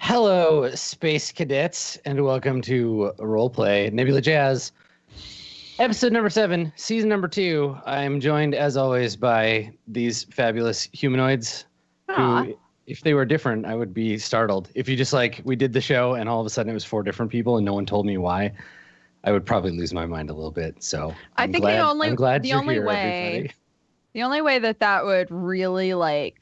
Hello, space cadets, and welcome to RollPlay Nebula Jazz, episode number 7, season number 2. I'm joined, as always, by these fabulous humanoids who, if they were different, I would be startled. If you just we did the show and all of a sudden it was 4 different people and no one told me why, I would probably lose my mind a little bit. So I'm glad you're here, everybody. The only way that would really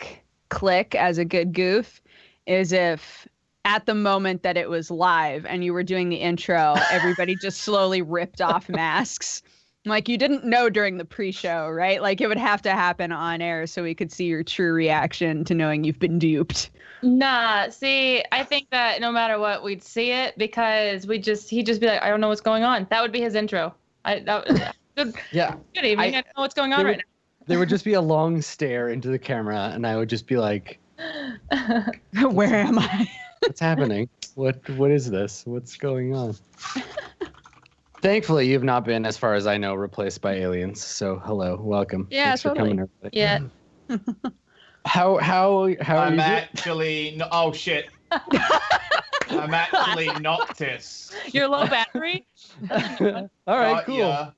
click as a good goof is if at the moment that it was live and you were doing the intro, everybody just slowly ripped off masks. Like, you didn't know during the pre-show, right? Like, it would have to happen on air so we could see your true reaction to knowing you've been duped. Nah, see, I think that no matter what, we'd see it because he'd just be like, I don't know what's going on. That would be his intro. Good evening. I don't know what's going on right now. There would just be a long stare into the camera, and I would just be like, where am I? What's happening? What is this? What's going on? Thankfully, you've not been, as far as I know, replaced by aliens. So, hello, welcome. Yeah, thanks totally. for coming, everybody. Yeah. How are you? I'm actually oh shit. I'm actually Noctis. You're low battery? All right, cool. Yeah.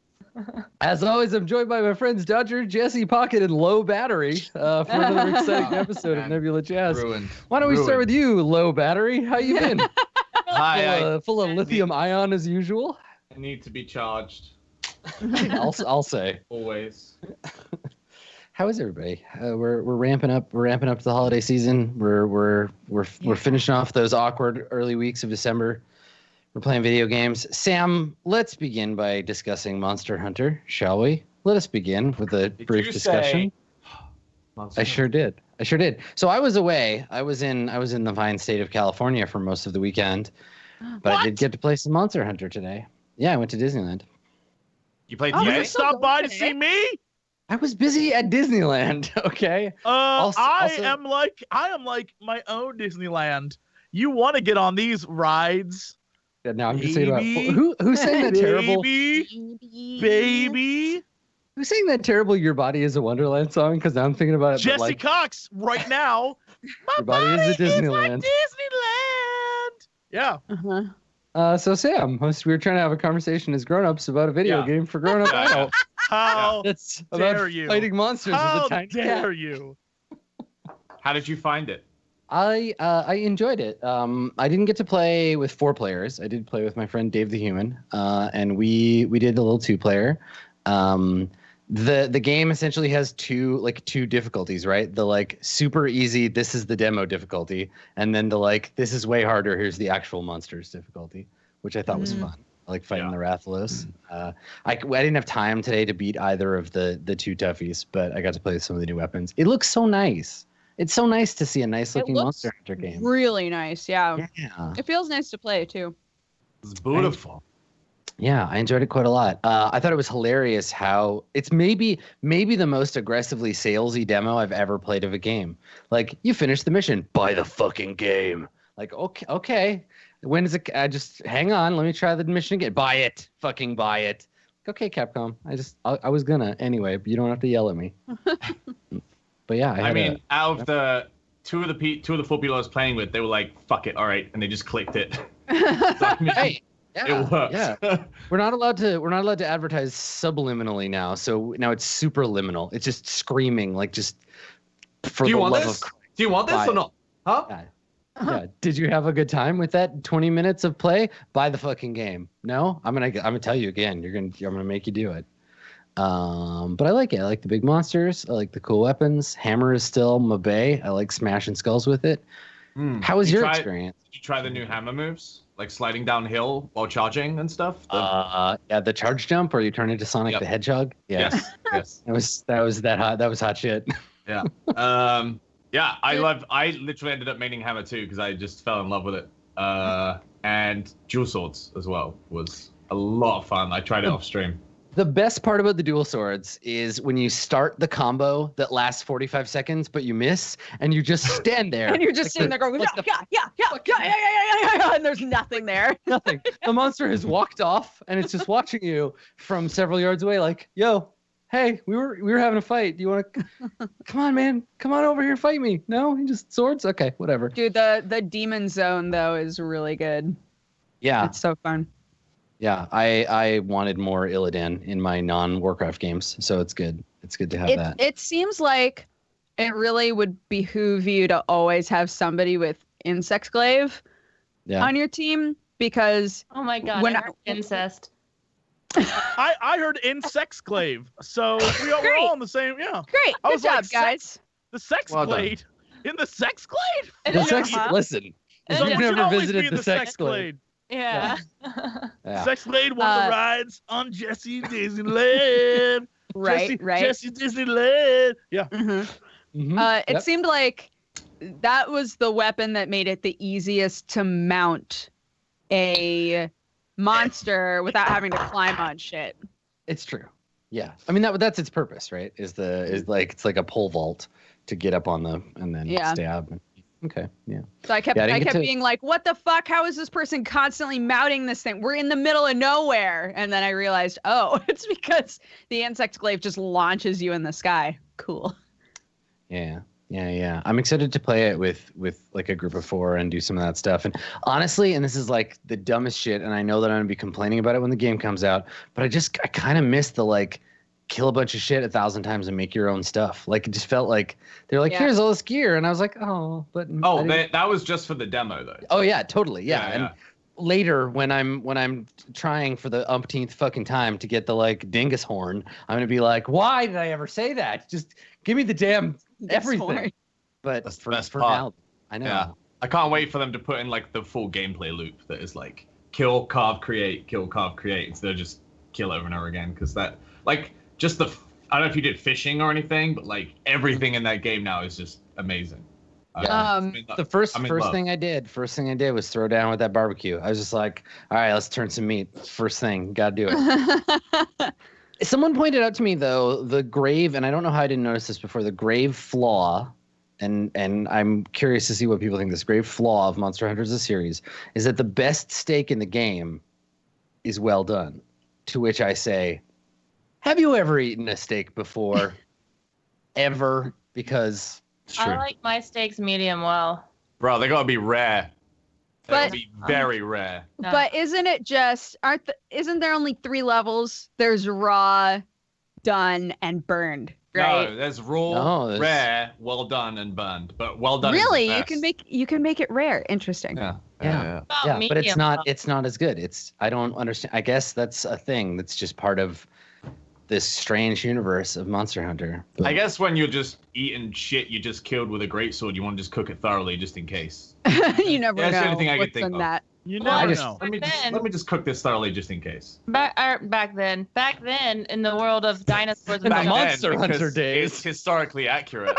As always, I'm joined by my friends Dodger, Jesse, Pokket, and Low Battery for another exciting episode of Nebula Jazz. Ruined. Why don't we start with you, Low Battery? How you been? Hi. Full of lithium ion as usual. I need to be charged. I'll say. Always. How is everybody? We're ramping up. We're ramping up to the holiday season. We're finishing off those awkward early weeks of December. We're playing video games. Sam, let's begin by discussing Monster Hunter, shall we? Let us begin with a brief discussion. I sure did. So I was away. I was in the fine state of California for most of the weekend, but I did get to play some Monster Hunter today. Yeah, I went to Disneyland. You played You stopped by to see me? I was busy at Disneyland. Okay. I am like my own Disneyland. You want to get on these rides? Yeah, now I'm just saying about who sang that terrible baby. Who sang that terrible "Your Body Is a Wonderland" song? Because now I'm thinking about it. Jesse Cox, right now. Your body is a Disneyland. Disneyland. Yeah. So Sam, we were trying to have a conversation as grown-ups about a video game for grown-up adults. How That's dare about you? fighting monsters with a tiny cat. How dare you? How did you find it? I enjoyed it. I didn't get to play with 4 players. I did play with my friend Dave the Human, and we did a little 2-player. The game essentially has two difficulties, right? The super easy, this is the demo difficulty, and then the this is way harder, here's the actual monsters difficulty, which I thought was fun. I like fighting the Rathalos. I didn't have time today to beat either of the 2 toughies, but I got to play with some of the new weapons. It looks so nice. It's so nice to see a nice looking Monster Hunter game. Really nice, yeah. Yeah. It feels nice to play too. It's beautiful. Yeah, I enjoyed it quite a lot. I thought it was hilarious how it's maybe the most aggressively salesy demo I've ever played of a game. Like, you finish the mission, buy the fucking game. Like, okay. When is it? Just hang on. Let me try the mission again. Buy it. Fucking buy it. Okay, Capcom. I was gonna anyway, but you don't have to yell at me. But yeah, I mean, out of the two of the 4 people I was playing with, they were like, "Fuck it, all right," and they just clicked it. Hey, it works. Yeah. We're not allowed to advertise subliminally now. So now it's superliminal. It's just screaming just for the love of Christ. Do you want this or not? Huh? Yeah. Did you have a good time with that 20 minutes of play? Buy the fucking game. No, I'm gonna tell you again. I'm gonna make you do it. But I like it. I like the big monsters. I like the cool weapons. Hammer is still my bae. I like smashing skulls with it. How was your experience? Did you try the new hammer moves, like sliding downhill while charging and stuff? The charge jump, where you turn into Sonic the Hedgehog. Yeah. Yes. That was hot shit. Yeah. Yeah. I literally ended up maining hammer too because I just fell in love with it. And dual swords as well was a lot of fun. I tried it off stream. The best part about the dual swords is when you start the combo that lasts 45 seconds, but you miss, and you just stand there. And you're just sitting there going, yeah, and there's nothing there. Nothing. The monster has walked off, and it's just watching you from several yards away like, yo, Hey, we were having a fight. Do you want to? Come on, man. Come on over here and fight me. No, just swords. Okay, whatever. Dude, the demon zone though is really good. Yeah, It's so fun. yeah. I wanted more Illidan in my non-Warcraft games, so it's good. It's good to have that. It seems like it really would behoove you to always have somebody with Insectglaive on your team because oh my god, when I heard incest. I heard Insectglaive, so we're all in the same. Yeah. Great. Good job, guys. The Sexglade. In the Sexglade? The sex. Listen, if So you've we should never always visited be in the Sexglade. Yeah. Yeah. Sexglade, one of the rides on Jesse Disneyland. Right. Jesse Disneyland. Yeah. It seemed like that was the weapon that made it the easiest to mount a monster without having to climb on shit. It's true. Yeah. I mean that's its purpose, right? Is like it's like a pole vault to get up on the and then stab. Okay. Yeah. So I kept being like, what the fuck? How is this person constantly mounting this thing? We're in the middle of nowhere. And then I realized, oh, it's because the Insectglaive just launches you in the sky. Cool. Yeah. I'm excited to play it with like a group of 4 and do some of that stuff. And honestly, and this is like the dumbest shit, and I know that I'm gonna be complaining about it when the game comes out, but I kind of miss the like kill a bunch of shit 1,000 times and make your own stuff. Like it just felt like they're like, here's all this gear, and I was like, oh, but that was just for the demo though. Oh yeah, totally, yeah. And later when I'm trying for the umpteenth fucking time to get the like dingus horn, I'm gonna be like, why did I ever say that? Just give me the damn everything. But that's the best for part. now, I know. Yeah. I can't wait for them to put in like the full gameplay loop that is like kill, carve, create, instead of just kill over and over again. Because that like just I don't know if you did fishing or anything, but like everything in that game now is just amazing. The first thing I did was throw down with that barbecue. I was just like, all right, let's turn some meat. First thing, gotta do it. Someone pointed out to me though, the grave, and I don't know how I didn't notice this before, the grave flaw, and I'm curious to see what people think. This grave flaw of Monster Hunter as a series is that the best steak in the game is well done. To which I say, have you ever eaten a steak before? Ever? Because I like my steaks medium well. Bro, they gotta be rare. They gotta be very rare. But isn't it just isn't there only 3 levels? There's raw, done, and burned, right? No, there's raw, rare, well done, and burned. But well done. Really, you can make it rare. Interesting. Yeah. But it's not as good. I don't understand. I guess that's a thing that's just part of this strange universe of Monster Hunter. I guess when you're just eating shit you just killed with a greatsword, you want to just cook it thoroughly just in case. You never know. That's the only thing I could think of. That. You never know. Let me just cook this thoroughly just in case. Back then, in the world of dinosaurs and Monster Hunter days, it's historically accurate.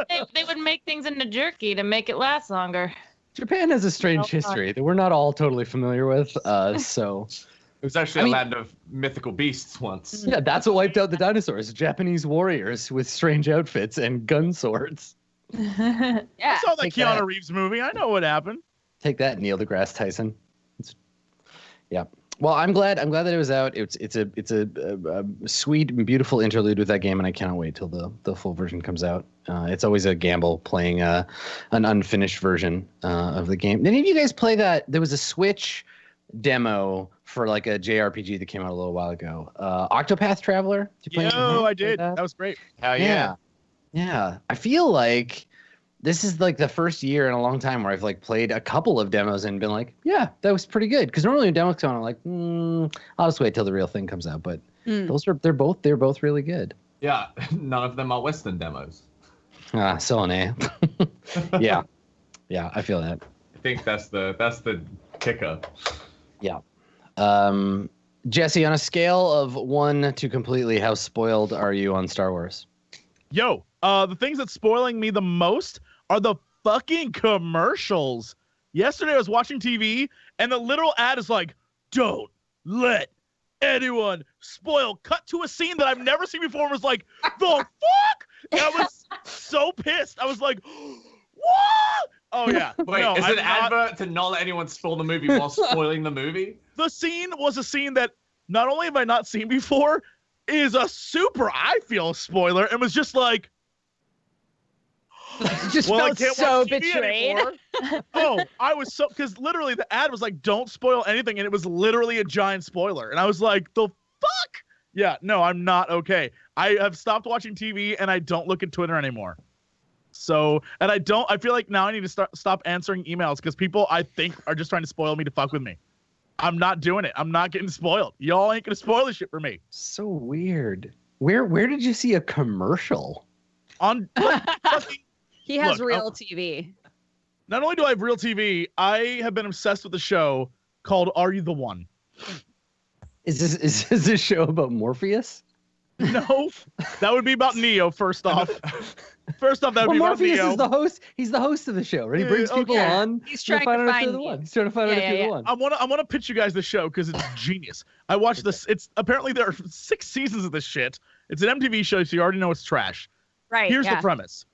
they would make things into jerky to make it last longer. Japan has a strange history that we're not all totally familiar with. So. It was actually a land of mythical beasts once. Yeah, that's what wiped out the dinosaurs. Japanese warriors with strange outfits and gun swords. Yeah. I saw that Keanu Reeves movie. I know what happened. Take that, Neil deGrasse Tyson. Yeah. Well, I'm glad that it was out. It's a sweet and beautiful interlude with that game, and I cannot wait till the full version comes out. It's always a gamble playing an unfinished version of the game. Did any of you guys play that? There was a Switch demo for like a JRPG that came out a little while ago. Octopath Traveler. I did. That was great. Hell yeah. Yeah. I feel like this is like the first year in a long time where I've like played a couple of demos and been like, yeah, that was pretty good. Because normally when demos come out, I'm like, I'll just wait till the real thing comes out. But they're both really good. Yeah, none of them are Western demos. Yeah, I feel that. I think that's the kicker. Yeah. Jesse, on a scale of 1 to completely, how spoiled are you on Star Wars? Yo, the things that's spoiling me the most are the fucking commercials. Yesterday I was watching TV and the literal ad is like, don't let anyone spoil. Cut to a scene that I've never seen before and was like, the fuck? And I was so pissed. I was like, what? Oh, yeah. Wait, is it an advert to not let anyone spoil the movie while spoiling the movie? The scene was a scene that not only have I not seen before, is a super, I feel, spoiler, and was just like, just well, I felt can't so watch TV betrayed. anymore. Oh, I was so, because literally the ad was like, don't spoil anything, and it was literally a giant spoiler. And I was like, the fuck? Yeah, no, I'm not okay. I have stopped watching TV, and I don't look at Twitter anymore. So, and I feel like now I need to stop answering emails because people I think are just trying to spoil me to fuck with me. I'm not doing it. I'm not getting spoiled. Y'all ain't gonna spoil this shit for me. So weird. Where did you see a commercial? On fucking, He has Look, real TV. not only do I have real TV, I have been obsessed with the show called Are You the One? Is this show about Morpheus? No, that would be about Neo. First off, that would be about Morpheus Neo. is the host. He's the host of the show, right? He Yeah, brings people okay. on. He's trying to find the you. one. He's trying to find out if you're the one. I want to pitch you guys the show because it's genius. I watched this. It's apparently there are 6 seasons of this shit. It's an MTV show, so you already know it's trash. Right. Here's the premise.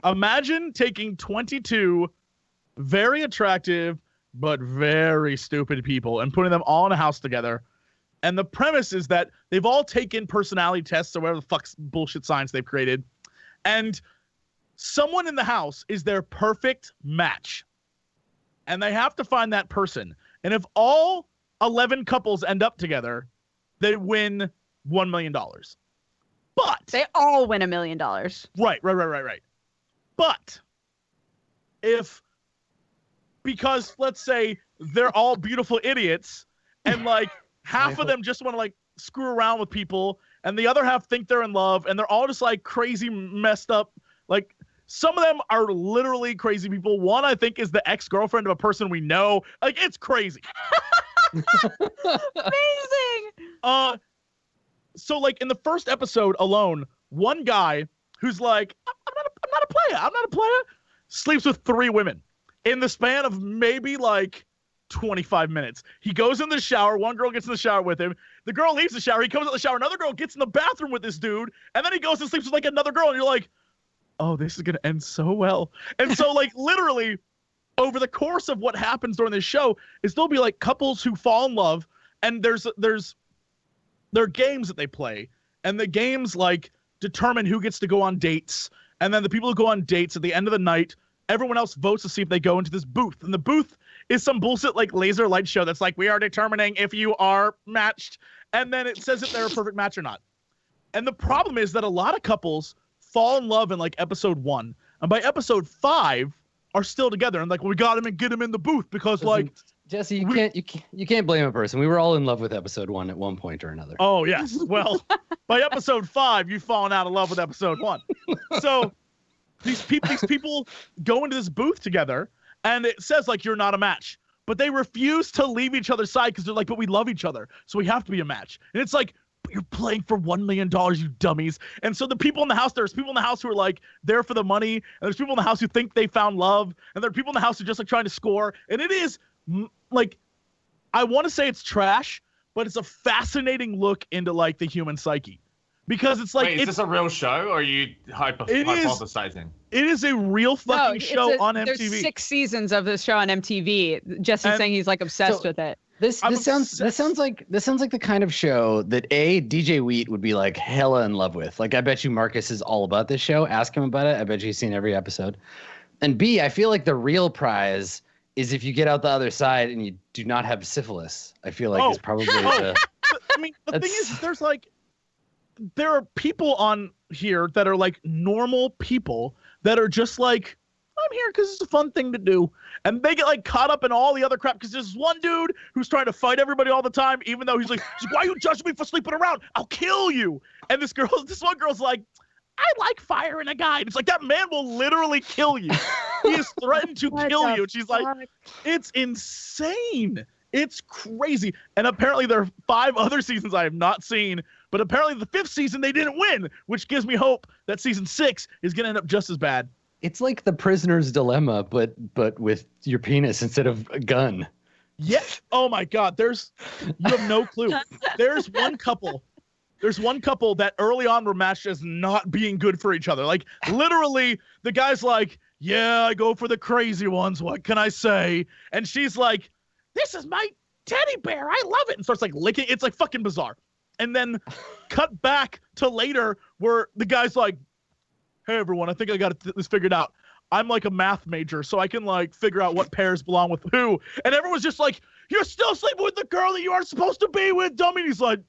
Imagine taking 22 very attractive but very stupid people and putting them all in a house together. And the premise is that they've all taken personality tests or whatever the fuck's bullshit science they've created. And someone in the house is their perfect match. And they have to find that person. And if all 11 couples end up together, they win $1 million. But They all win $1 million. Right. But because let's say they're all beautiful idiots and like half of them just want to like screw around with people and the other half think they're in love and they're all just like crazy messed up. Like some of them are literally crazy people. One I think is the ex-girlfriend of a person we know. Like it's crazy. Amazing. So like in the first episode alone, one guy who's like, I'm not a player, sleeps with 3 women in the span of maybe like 25 minutes. He goes in the shower. One girl gets in the shower with him. The girl leaves the shower. He comes out the shower. Another girl gets in the bathroom with this dude. And then he goes and sleeps with like another girl. And you're like, oh, this is going to end so well. And so like literally over the course of what happens during this show is there'll be like couples who fall in love. And there are games that they play. And the games like determine who gets to go on dates. And then the people who go on dates at the end of the night, everyone else votes to see if they go into this booth. And the booth is some bullshit like laser light show that's like, we are determining if you are matched. And then it says if they're a perfect match or not. And the problem is that a lot of couples fall in love in like episode 1. And by episode 5 are still together. And like, well, we got him and get him in the booth because like. Jesse, you can't blame a person. We were all in love with episode 1 at one point or another. Oh, yes. Well, by episode 5, you've fallen out of love with episode 1. So these people go into this booth together, and it says, like, you're not a match. But they refuse to leave each other's side because they're like, but we love each other, so we have to be a match. And it's like, but you're playing for $1 million, you dummies. And so the people in the house, there's people in the house who are, like, there for the money, and there's people in the house who think they found love, and there are people in the house who are just, like, trying to score. And it is, like, I want to say it's trash, but it's a fascinating look into, like, the human psyche. Because it's like... Wait, is this a real show, or are you hypothesizing? It is a real fucking show on MTV. There's 6 seasons of this show on MTV. Jesse's saying he's like obsessed with it. This sounds like the kind of show that DJ Wheat would be like hella in love with. Like I bet you Marcus is all about this show. Ask him about it. I bet you he's seen every episode. And B, I feel like the real prize is if you get out the other side and you do not have syphilis. I feel like it's probably I mean, the thing is, there are people on here that are like normal people that are just like, I'm here because it's a fun thing to do. And they get like caught up in all the other crap because there's one dude who's trying to fight everybody all the time, even though he's like, why you judge me for sleeping around? I'll kill you. And this one girl's like, I like firing a guy. And it's like, that man will literally kill you. He has threatened to kill you. And she's like, it's insane. It's crazy. And apparently there are 5 other seasons I have not seen, but apparently the 5th season they didn't win, which gives me hope that season 6 is going to end up just as bad. It's like The Prisoner's Dilemma, but with your penis instead of a gun. Yes. Oh my God. You have no clue. There's one couple that early on were matched as not being good for each other. Like literally the guy's like, yeah, I go for the crazy ones. What can I say? And she's like, this is my teddy bear. I love it. And starts like licking. It's like fucking bizarre. and then cut back to later where the guy's like, hey, everyone, I think I got this figured out. I'm like a math major, so I can like figure out what pairs belong with who. And everyone's just like, you're still sleeping with the girl that you aren't supposed to be with, dummy. And he's like,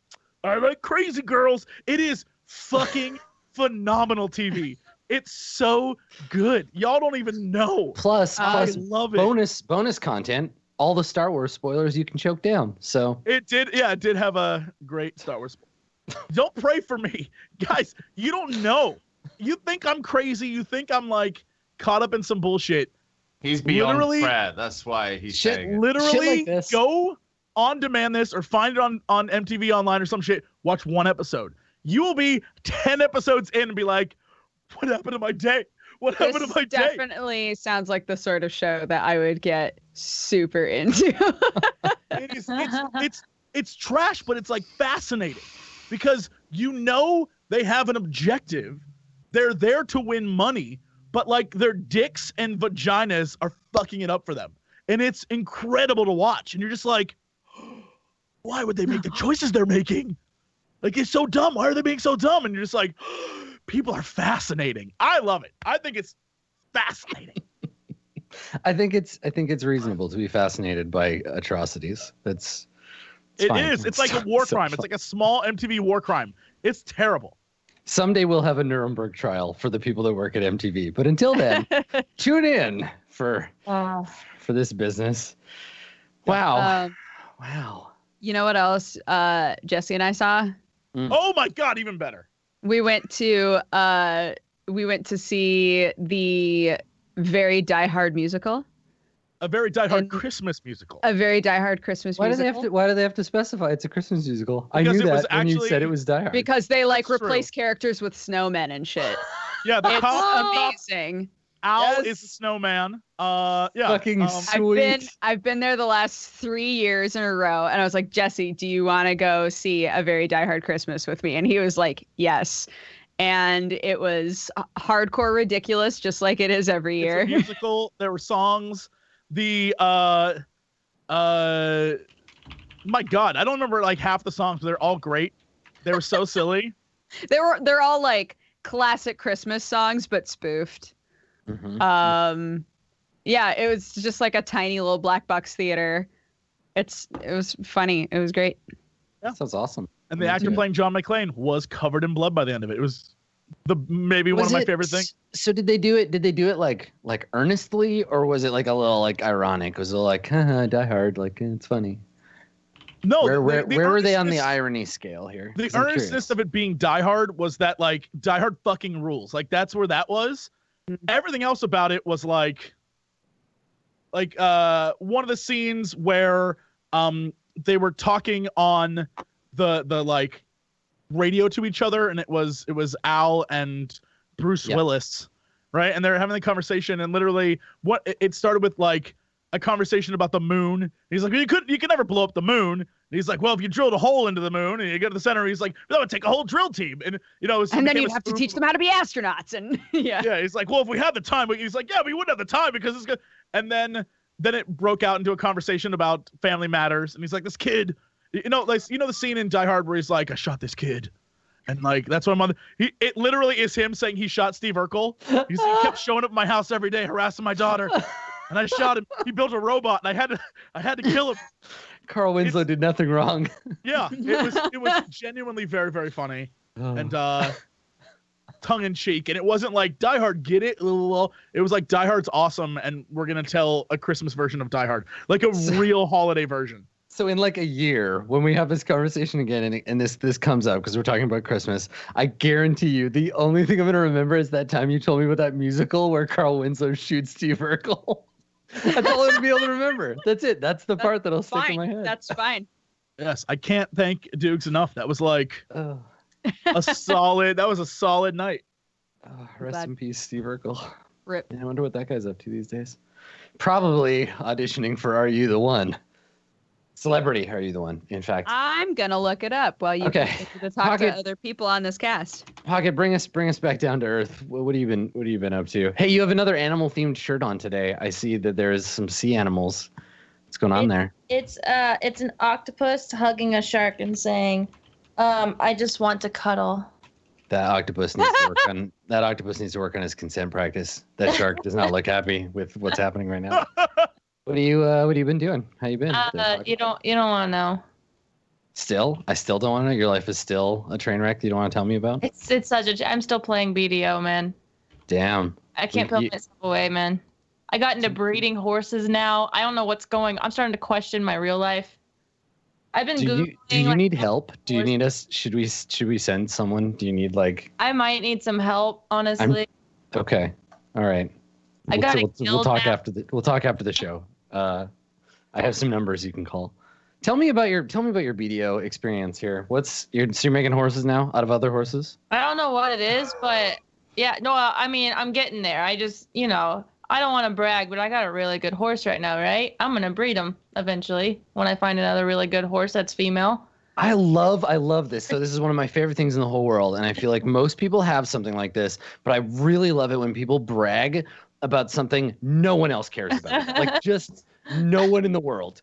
I like crazy girls. It is fucking phenomenal TV. It's so good. Y'all don't even know. Plus, I love it. Bonus content. All the Star Wars spoilers you can choke down. So it did have a great Star Wars. Don't pray for me, guys. You don't know. You think I'm crazy. You think I'm like caught up in some bullshit. He's beyond prayer. That's why he's saying it. Literally, like this. go on demand this or find it on MTV Online or some shit. Watch one episode. You will be 10 episodes in and be like, what happened to my day? What happened to my day? Definitely sounds like the sort of show that I would get super into. It's trash, but it's like fascinating because you know they have an objective. They're there to win money, but like their dicks and vaginas are fucking it up for them. And it's incredible to watch. And you're just like, why would they make the choices they're making? Like, it's so dumb. Why are they being so dumb? And you're just like, people are fascinating. I love it. I think it's fascinating. I think it's reasonable to be fascinated by atrocities. It's fine. It's like a war crime. It's like a small MTV war crime. It's terrible. Someday we'll have a Nuremberg trial for the people that work at MTV. But until then, tune in for this business. Wow. Wow. You know what else Jesse and I saw? Oh my God, even better. We went to see the very Die Hard musical. A very Die Hard Christmas musical. A very Die Hard Christmas musical. Why do they have to specify it's a Christmas musical? Because I knew it was that when you said it was Die Hard. Because they like That's replace characters with snowmen and shit. Yeah, the amazing. Owl is a snowman. Yeah. Fucking sweet. I've been there the last 3 years in a row, and I was like, Jesse, do you want to go see A Very Die Hard Christmas with me? And he was like, yes. And it was hardcore ridiculous, just like it is every year. It's a musical. There were songs. My God, I don't remember like half the songs, but they're all great. They were so silly. They're all like classic Christmas songs, but spoofed. Mm-hmm. Yeah, it was just like a tiny little black box theater. It was funny. It was great. Yeah. Sounds awesome. And the actor playing John McClane was covered in blood by the end of it. It was maybe one of my favorite things. So did they do it like earnestly, or was it like a little like ironic? Was it like Die Hard, like it's funny? No. Where were they on the irony scale here? The earnestness of it being Die Hard was that like Die Hard fucking rules. Like that's where that was. Everything else about it was like one of the scenes where they were talking on the like radio to each other, and it was Al and Bruce Willis, right? And they're having the conversation, and literally it started with like a conversation about the moon. And he's like, you could never blow up the moon. And he's like, well, if you drilled a hole into the moon and you get to the center, he's like, that would take a whole drill team. And and then you'd have to teach them how to be astronauts. And yeah, he's like, well, if we had the time, he's like, yeah, we wouldn't have the time because it's good. And then it broke out into a conversation about family matters. And he's like, this kid, the scene in Die Hard where he's like, I shot this kid. And like, that's what I'm on. It literally is him saying he shot Steve Urkel. He kept showing up at my house every day, harassing my daughter. And I shot him. He built a robot, and I had to kill him. Carl Winslow did nothing wrong. Yeah, it was genuinely very, very funny and tongue in cheek. And it wasn't like Die Hard, get it? It was like Die Hard's awesome, and we're gonna tell a Christmas version of Die Hard, like a real holiday version. So in like a year, when we have this conversation again, and this comes up because we're talking about Christmas, I guarantee you the only thing I'm gonna remember is that time you told me about that musical where Carl Winslow shoots Steve Urkel. That's all I'm gonna be able to remember. That's it. That's the part that'll stick in my head. That's fine. Yes, I can't thank Dukes enough. That was like a solid night. Rest in peace, Steve Urkel. Rip. Yeah, I wonder what that guy's up to these days. Probably auditioning for Are You the One? Celebrity, Are You the One? In fact, I'm gonna look it up while you continue to talk to other people on this cast. Pokket, bring us back down to earth. What have you been up to? Hey, you have another animal themed shirt on today. I see that there's some sea animals. What's going on there? It's an octopus hugging a shark and saying, I just want to cuddle. That octopus needs to work on his consent practice. That shark does not look happy with what's happening right now. What have you been doing? How you been? You don't want to know. Still? I still don't want to know. Your life is still a train wreck you don't want to tell me about? It's such I'm still playing BDO, man. Damn. I can't put myself away, man. I got into breeding horses now. I don't know what's going. I'm starting to question my real life. I've been Googling. Do you need help? Do you need us? Should we send someone? Do you need like? I might need some help, honestly. Okay. All right. We'll talk after the show. I have some numbers you can call. Tell me about your BDO experience here. So you're making horses now out of other horses? I don't know what it is, but yeah, no, I mean, I'm getting there. I just, I don't want to brag, but I got a really good horse right now, right? I'm going to breed him eventually when I find another really good horse that's female. I love this. So this is one of my favorite things in the whole world. And I feel like most people have something like this, but I really love it when people brag about something no one else cares about. Like just no one in the world.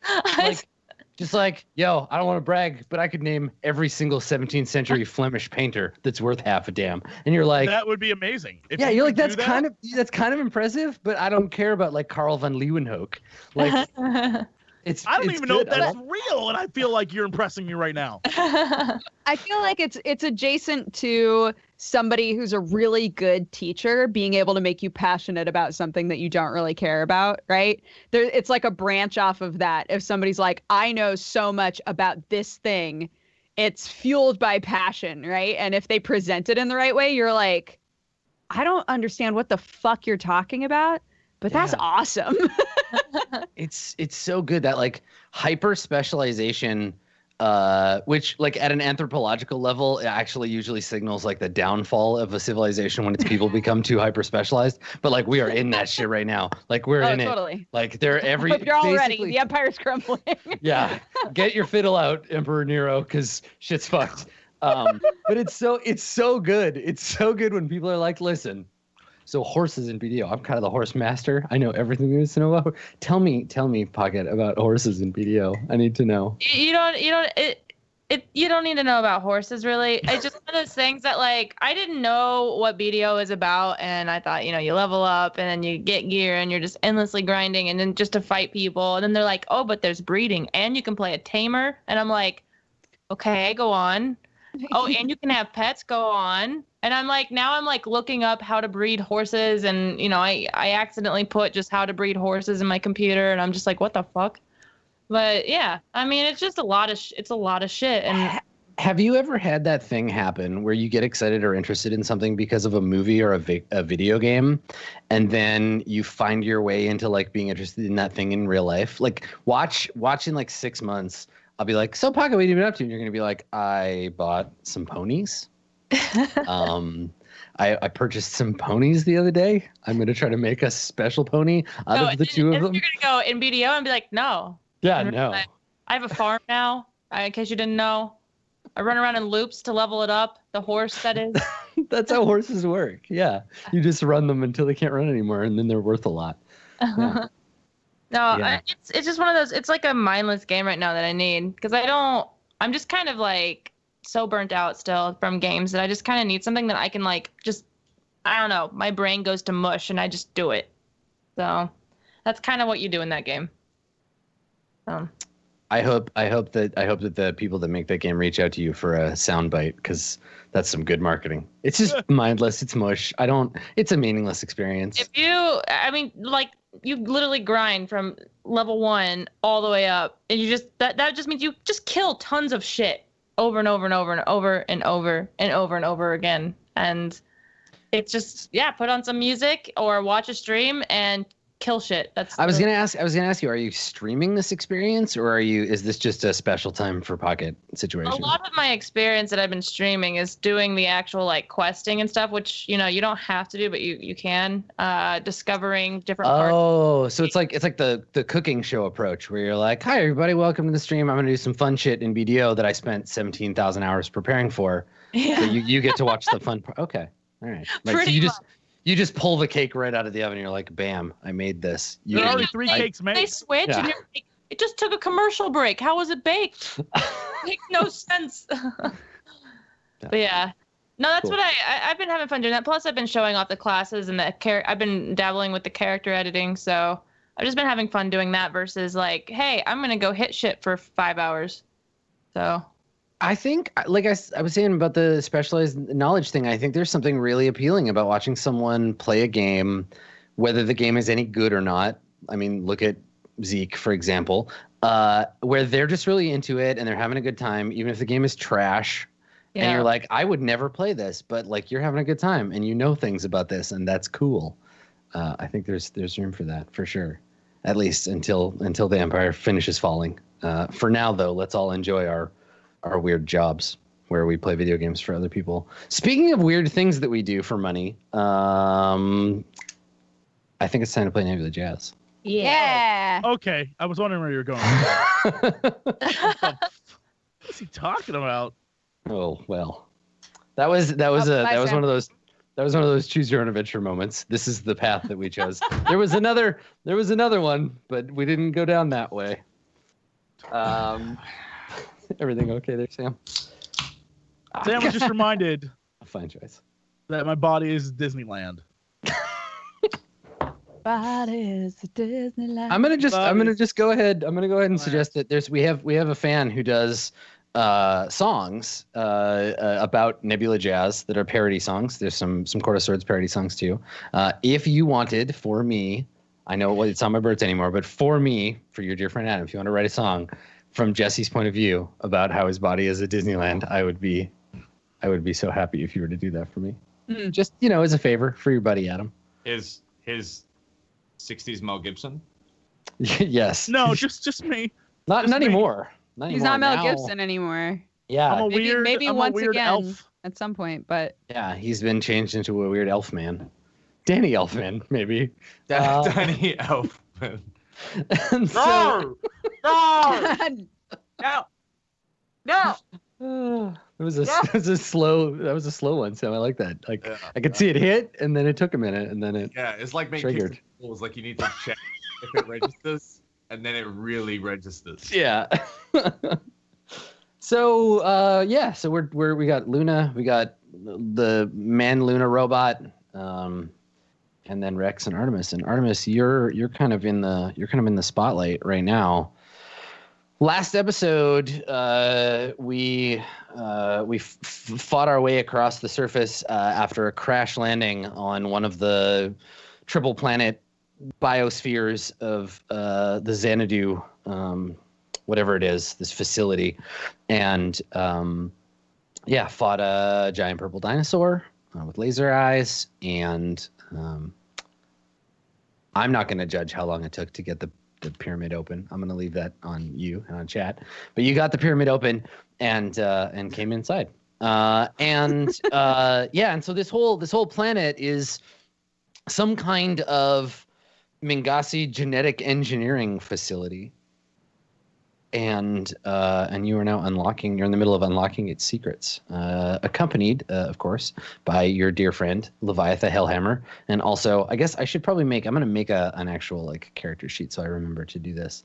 Like, yo, I don't want to brag, but I could name every single 17th century Flemish painter that's worth half a damn. And you're like, that would be amazing. You're like, that's kind of impressive, but I don't care about like Carl van Leeuwenhoek. Like, I don't even know if that's real, and I feel like you're impressing me right now. I feel like it's adjacent to somebody who's a really good teacher being able to make you passionate about something that you don't really care about, right? It's like a branch off of that. If somebody's like, I know so much about this thing, it's fueled by passion, right? And if they present it in the right way, you're like, I don't understand what the fuck you're talking about, but that's awesome. It's so good that like hyper specialization, which like at an anthropological level, it actually usually signals like the downfall of a civilization when its people become too hyper specialized. But like we are in that shit right now. Like we're in totally. it. Like they're you're all ready. The empire's crumbling. Yeah, get your fiddle out, Emperor Nero, because shit's fucked. But it's so good. It's so good when people are like, listen. So horses in BDO. I'm kind of the horse master. I know everything there is to know about. Tell me, Pokket, about horses in BDO. I need to know. You don't need to know about horses, really. It's just one of those things that like I didn't know what BDO is about, and I thought, you level up and then you get gear and you're just endlessly grinding and then just to fight people. And then they're like, oh, but there's breeding and you can play a tamer. And I'm like, okay, go on. Oh, and you can have pets, go on. And I'm like, now I'm like looking up how to breed horses, and I accidentally put just how to breed horses in my computer, and I'm just like, what the fuck? But yeah, I mean, it's just a lot of shit. And have you ever had that thing happen where you get excited or interested in something because of a movie or a video game, and then you find your way into like being interested in that thing in real life? Like watching like 6 months, I'll be like, so Pokket, what have you been up to? And you're gonna be like, I bought some ponies. I purchased some ponies the other day. I'm gonna try to make a special pony out of the two of them. You're gonna go in BDO and be like, no. Yeah, no. I have a farm now. In case you didn't know, I run around in loops to level it up. The horse, that is. That's how horses work. Yeah, you just run them until they can't run anymore, and then they're worth a lot. Yeah. No, it's just one of those. It's like a mindless game right now that I need because I'm just kind of like so burnt out still from games that I just kind of need something that I can like just, I don't know, my brain goes to mush and I just do it. So that's kind of what you do in that game. I hope that the people that make that game reach out to you for a soundbite, because that's some good marketing. It's just mindless. It's mush. It's a meaningless experience. You literally grind from level 1 all the way up, and you just that just means you just kill tons of shit over and over and over and over and over and over and over again. And it's just put on some music or watch a stream and kill shit. I was gonna ask you, are you streaming this experience, or is this just a special time for Pokket situation? A lot of my experience that I've been streaming is doing the actual like questing and stuff, which you don't have to do, but you can discovering different parts. Oh, so it's like the cooking show approach where you're like, hi everybody, welcome to the stream. I'm gonna do some fun shit in BDO that I spent 17,000 hours preparing for. Yeah. So you get to watch the fun part. Okay, all right. Like, so you just pull the cake right out of the oven. And you're like, bam, I made this. There are already 3 cakes made. They switch, and you're like, it just took a commercial break. How was it baked? Makes no sense. But yeah. No, that's Cool. what I've been having fun doing that. Plus, I've been showing off the classes and I've been dabbling with the character editing, so I've just been having fun doing that versus like, hey, I'm gonna go hit shit for 5 hours. So I think, like I was saying about the specialized knowledge thing, I think there's something really appealing about watching someone play a game, whether the game is any good or not. I mean, look at Zeke, for example, where they're just really into it and they're having a good time, even if the game is trash. And you're like, I would never play this, but like you're having a good time and you know things about this, and that's cool. I think there's room for that for sure, at least until the Empire finishes falling. For now, though, let's all enjoy our weird jobs where we play video games for other people. Speaking of weird things that we do for money, I think it's time to play Nebula Jazz. Yeah. Okay, I was wondering where you were going. What's he talking about? Oh well, that was one of those choose your own adventure moments. This is the path that we chose. There was another one, but we didn't go down that way. Everything okay there, Sam? Sam was just reminded Fine choice. that my body is Disneyland. Bodies of Disneyland. I'm gonna just go ahead. I'm gonna go ahead and suggest that we have a fan who does songs about Nebula Jazz that are parody songs. There's some Court of Swords parody songs too. If you wanted, for me, I know it's not my birds anymore, but for me, for your dear friend Adam, if you want to write a song from Jesse's point of view about how his body is a Disneyland, I would be so happy if you were to do that for me. Just as a favor for your buddy Adam. His 60s Mel Gibson. Yes. No, just me. Not anymore. He's not Mel Gibson anymore. Yeah. I'm a Maybe I'm once a weird again elf. at some point, but Yeah, he's been changed into a weird elf man. Danny Elfman, maybe. Danny Elfman. And so, No. it was a slow one, Sam. I like that. Like I could see it hit, and then it took a minute, and then it. Yeah, it's like making triggered. rules. Like you need to check if it registers, and then it really registers. Yeah. So we got Luna, we got the man Luna robot, and then Rex and Artemis. And Artemis, you're kind of in the spotlight right now. Last episode, we fought our way across the surface after a crash landing on one of the triple planet biospheres of the Xanadu, whatever it is, this facility, and fought a giant purple dinosaur with laser eyes. And I'm not going to judge how long it took to get the pyramid open. I'm going to leave that on you and on chat. But you got the pyramid open and came inside. And so this whole planet is some kind of Mingasi genetic engineering facility. And you are now you're in the middle of unlocking its secrets, accompanied, of course, by your dear friend, Leviatha Hellhammer. And also, I guess I should probably I'm going to make an actual character sheet so I remember to do this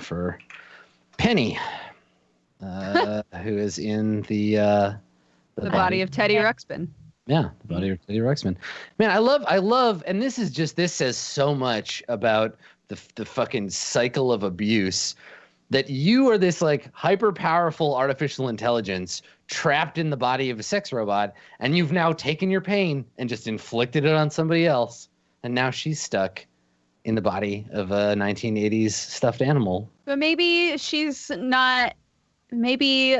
for Penny, who is in the body of Teddy Ruxpin. Yeah, the body of Teddy Ruxpin. Man, I love, and this says so much about the fucking cycle of abuse. That you are this hyper powerful artificial intelligence trapped in the body of a sex robot, and you've now taken your pain and just inflicted it on somebody else, and now she's stuck in the body of a 1980s stuffed animal. But maybe she's not. Maybe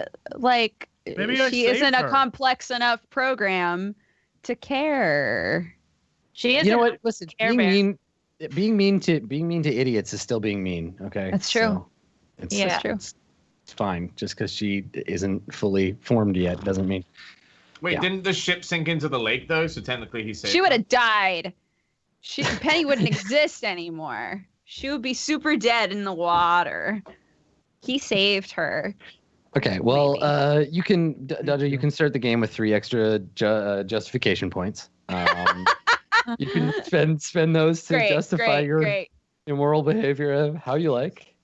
she isn't a complex enough program to care. She is. You know what? Listen, being mean to idiots is still being mean. Okay, that's true. So. That's true. It's fine. Just because she isn't fully formed yet doesn't mean. Wait, didn't the ship sink into the lake though? So technically he saved. She would have died. Penny wouldn't exist anymore. She would be super dead in the water. He saved her. Okay, well, you can, Dodger, you can start the game with 3 extra justification points. You can spend those to justify your immoral behavior how you like.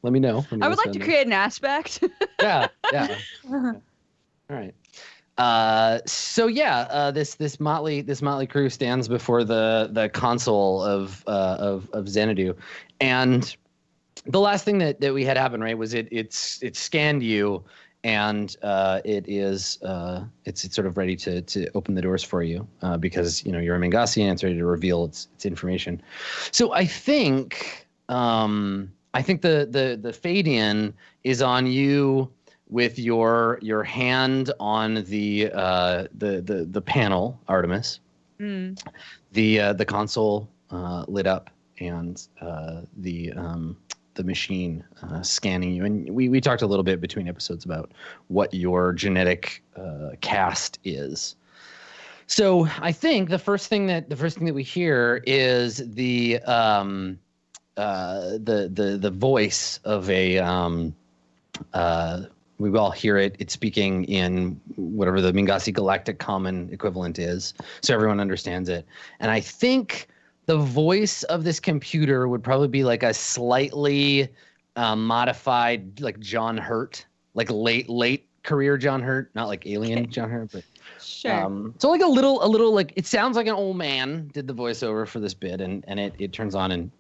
Let me know. I would like to create an aspect. Yeah. All right. This motley crew stands before the console of Xanadu, and the last thing that we had happen, right, was it scanned you, and it's sort of ready to open the doors for you, because you're a Mingasi and it's ready to reveal its information. So I think the fade in is on you with your hand on the panel, Artemis. The console lit up, and the machine scanning you. And we talked a little bit between episodes about what your genetic cast is. So I think the first thing that we hear is the voice of a we all hear it. It's speaking in whatever the Mingasi Galactic Common equivalent is, so everyone understands it. And I think the voice of this computer would probably be like a slightly modified, like John Hurt, like late career John Hurt, not like Alien John Hurt, but sure. So like a little like, it sounds like an old man did the voiceover for this bit, and it turns on, and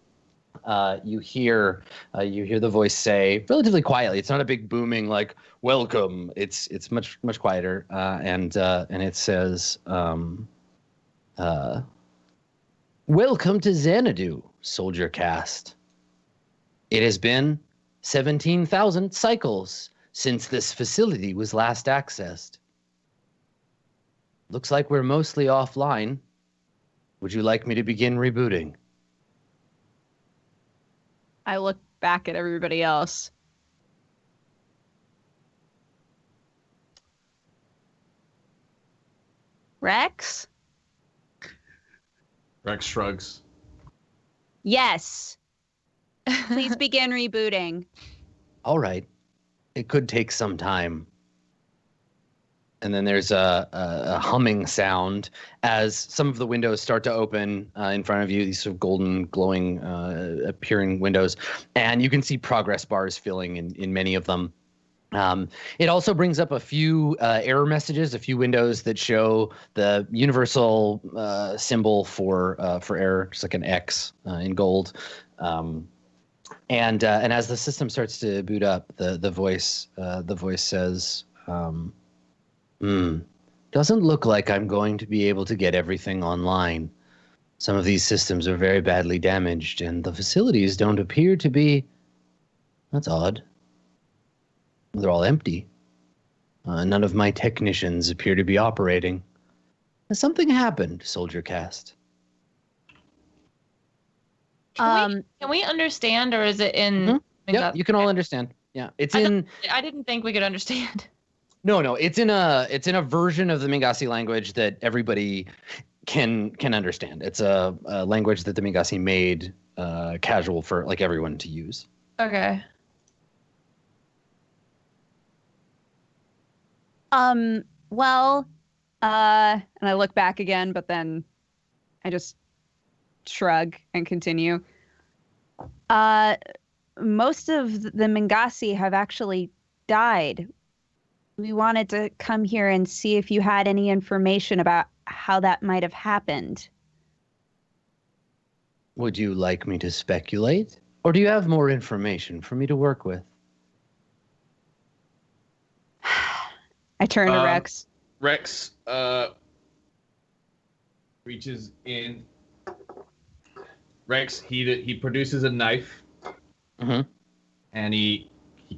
you hear the voice say relatively quietly. It's not a big booming like welcome. It's much quieter, and it says, "Welcome to Xanadu, Soldier Cast. It has been 17,000 cycles since this facility was last accessed. Looks like we're mostly offline. Would you like me to begin rebooting?" I look back at everybody else. Rex? Rex shrugs. Yes. Please begin rebooting. All right. It could take some time. And then there's a humming sound as some of the windows start to open in front of you, these sort of golden, glowing, appearing windows. And you can see progress bars filling in many of them. It also brings up a few error messages, a few windows that show the universal symbol for error, just like an X in gold. And as the system starts to boot up, the voice says, doesn't look like I'm going to be able to get everything online. Some of these systems are very badly damaged, and the facilities don't appear to be... That's odd. They're all empty. None of my technicians appear to be operating. Has something happened, Soldier Cast? Can we understand, or is it in... Yeah, you can all understand. Yeah, it's I didn't think we could understand. No, it's in a version of the Mingasi language that everybody can understand. It's a language that the Mingasi made casual for like everyone to use. Okay. Well, and I look back again, but then I just shrug and continue. Most of the Mingasi have actually died. We wanted to come here and see if you had any information about how that might have happened. Would you like me to speculate? Or do you have more information for me to work with? I turn to Rex. Rex reaches in. Rex, he produces a knife. And he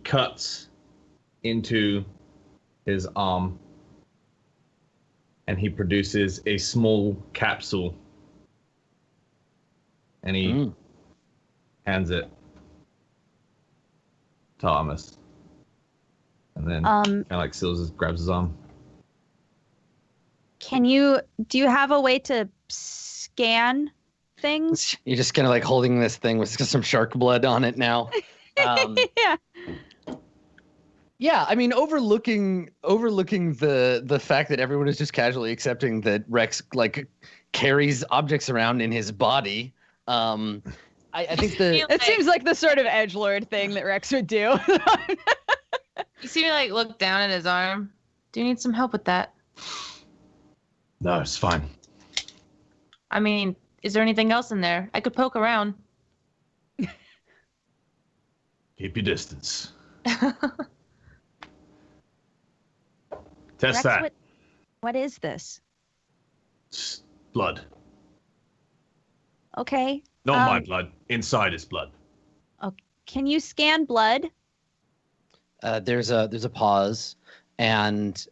cuts into his arm, and he produces a small capsule, and he hands it to Thomas, and then kind of like grabs his arm. Do you have a way to scan things? You're just kind of like holding this thing with some shark blood on it now. Yeah. Yeah, I mean, overlooking the fact that everyone is just casually accepting that Rex like carries objects around in his body. I think it seems like the sort of edgelord thing that Rex would do. You see me like look down at his arm. Do you need some help with that? No, it's fine. I mean, is there anything else in there? I could poke around. Keep your distance. Test Rex, that. what is this? It's blood. Okay. Not my blood. Inside is blood. Can you scan blood? There's a pause, and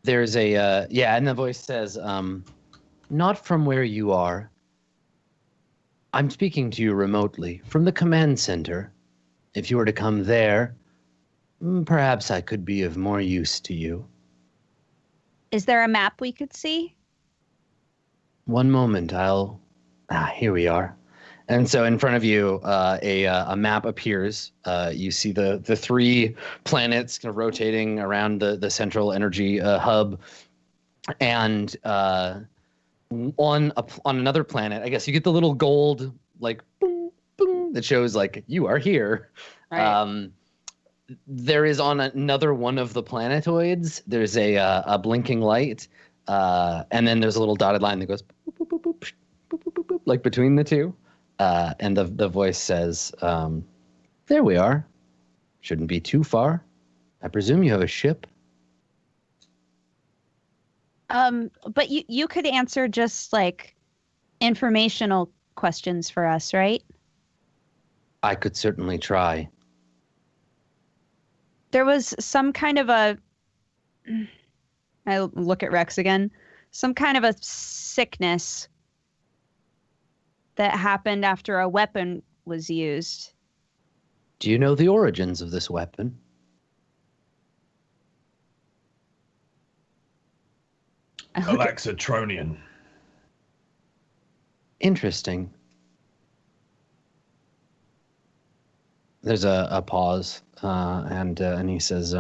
there's a and the voice says, "Not from where you are. I'm speaking to you remotely from the command center. If you were to come there, perhaps I could be of more use to you." Is there a map we could see? One moment, here we are. And so in front of you, a map appears. You see the 3 planets kind of rotating around the central energy hub. And on another planet, I guess you get the little gold, like, boom, boom, that shows, like, you are here. Right. There is on another one of the planetoids, there's a blinking light. And then there's a little dotted line that goes boop, boop, boop, boop, boop, boop, boop, boop, like between the 2. And the voice says, "There we are. Shouldn't be too far. I presume you have a ship." But you could answer just like informational questions for us, right? I could certainly try. There was some kind of I look at Rex again, some kind of a sickness that happened after a weapon was used. Do you know the origins of this weapon? Galaxy-tronian. Interesting. There's a pause, and he says,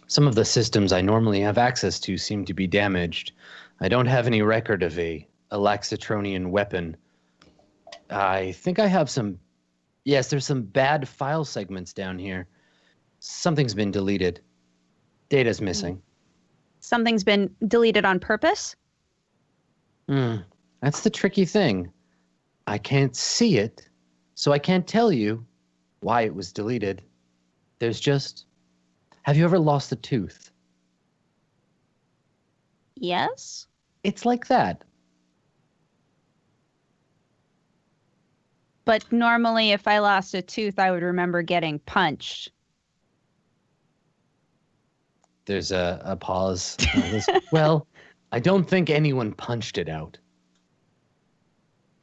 "Some of the systems I normally have access to seem to be damaged. I don't have any record of a Galaxy-tronian weapon. I think I have some. Yes, there's some bad file segments down here. Something's been deleted. Data's missing." Something's been deleted on purpose? That's the tricky thing. I can't see it, so I can't tell you why it was deleted. There's just... Have you ever lost a tooth? Yes. It's like that. But normally if I lost a tooth, I would remember getting punched. There's a pause. Well, I don't think anyone punched it out.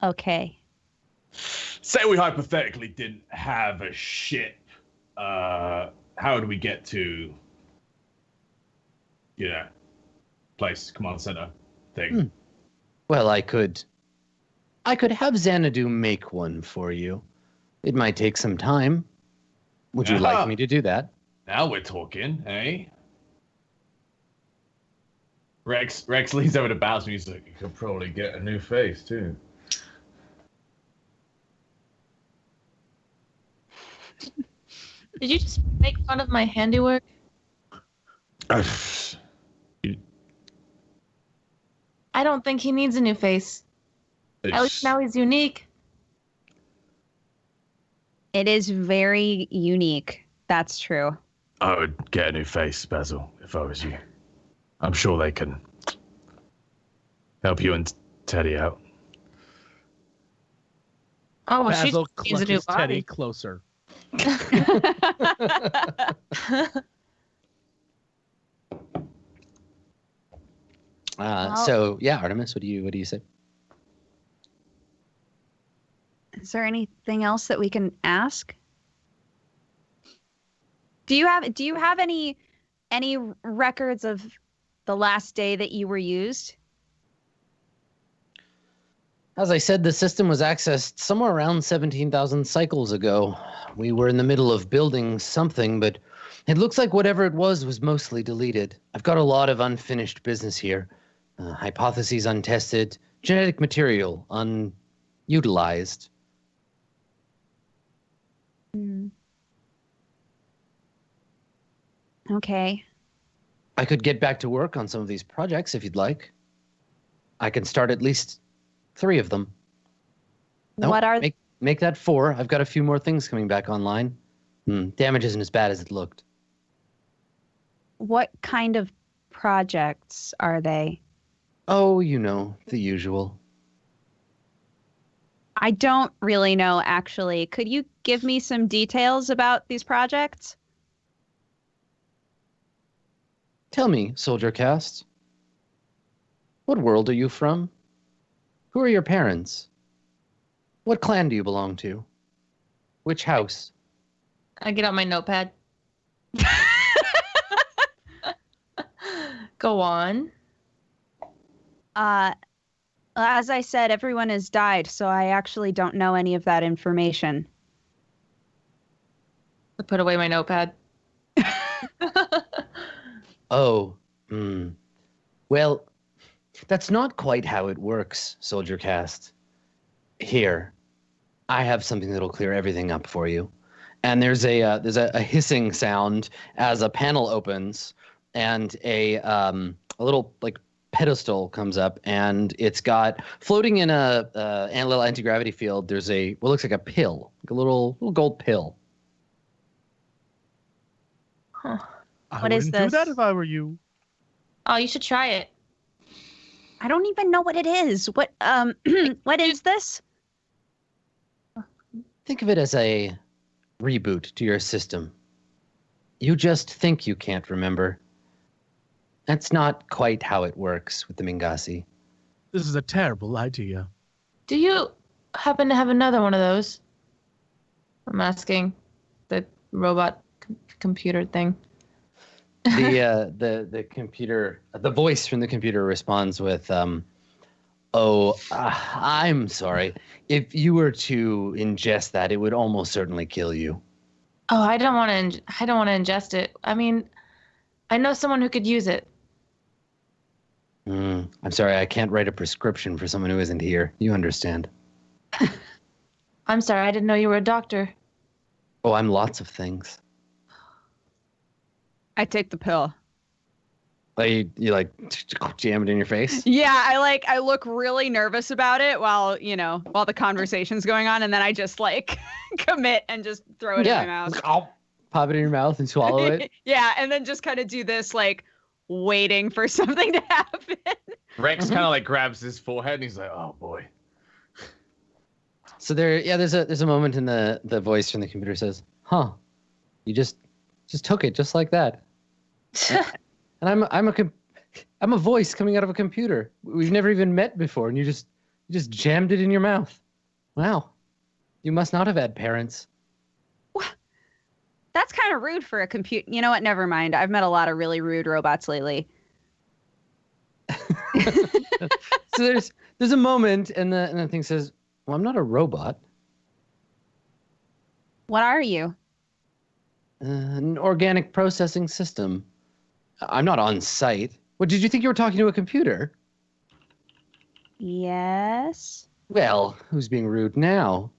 Okay. Say we hypothetically didn't have a ship. How would we get to, place, command center thing? Well, I could have Xanadu make one for you. It might take some time. Would you like me to do that? Now we're talking, eh? Rex leans over to Bowser and he's like, "You could probably get a new face too." Did you just make fun of my handiwork? I don't think he needs a new face. At least now he's unique. It is very unique. That's true. I would get a new face, Basil, if I was you. I'm sure they can help you and Teddy out. Oh, well, Basil she needs a new clutches Teddy body. closer. So yeah, Artemis, what do you say? Is there anything else that we can ask? Do you have any records of the last day that you were used? As I said, the system was accessed somewhere around 17,000 cycles ago. We were in the middle of building something, but it looks like whatever it was mostly deleted. I've got a lot of unfinished business here. Hypotheses untested, genetic material unutilized. Okay. I could get back to work on some of these projects if you'd like. I can start at least 3 of them. Nope, What are make that 4. I've got a few more things coming back online. Damage isn't as bad as it looked. what kind of projects are they? Oh, you know, the usual. I don't really know, actually. Could you give me some details about these projects? Tell me, Soldier Cast. What world are you from? Who are your parents? What clan do you belong to? Which house? I get out my notepad. Go on. As I said, everyone has died, so I actually don't know any of that information. I put away my notepad. Oh, well, that's not quite how it works, Soldier Cast. Here, I have something that'll clear everything up for you. And there's a hissing sound as a panel opens, and a little like pedestal comes up, and it's got floating in a little anti-gravity field. There's what looks like a pill, like a little gold pill. Huh. I What is wouldn't do that this? if I were you. Oh, you should try it. I don't even know what it is. What what is this? Think of it as a reboot to your system. You just think you can't remember. That's not quite how it works with the Mingasi. This is a terrible idea. Do you happen to have another one of those? I'm asking the robot computer thing. The computer, the voice from the computer responds with, I'm sorry. If you were to ingest that, it would almost certainly kill you. Oh, I don't want to ingest it. I mean, I know someone who could use it. I'm sorry, I can't write a prescription for someone who isn't here. You understand. I'm sorry, I didn't know you were a doctor. Oh, I'm lots of things. I take the pill. Like you like jam it in your face. Yeah, I look really nervous about it while the conversation's going on, and then I just like commit and just throw it in my mouth. I'll pop it in your mouth and swallow it. Yeah, and then just kind of do this like waiting for something to happen. Rex kind of like grabs his forehead and he's like, "Oh boy." So there's a moment in the voice from the computer says, "Huh, you just took it just like that." And I'm a voice coming out of a computer. We've never even met before, and you just jammed it in your mouth. Wow, you must not have had parents. That's kind of rude for a computer. You know what? Never mind. I've met a lot of really rude robots lately. So there's a moment, and the thing says, "Well, I'm not a robot. What are you? An organic processing system. I'm not on site. What, did you think you were talking to a computer? Yes. Well, who's being rude now?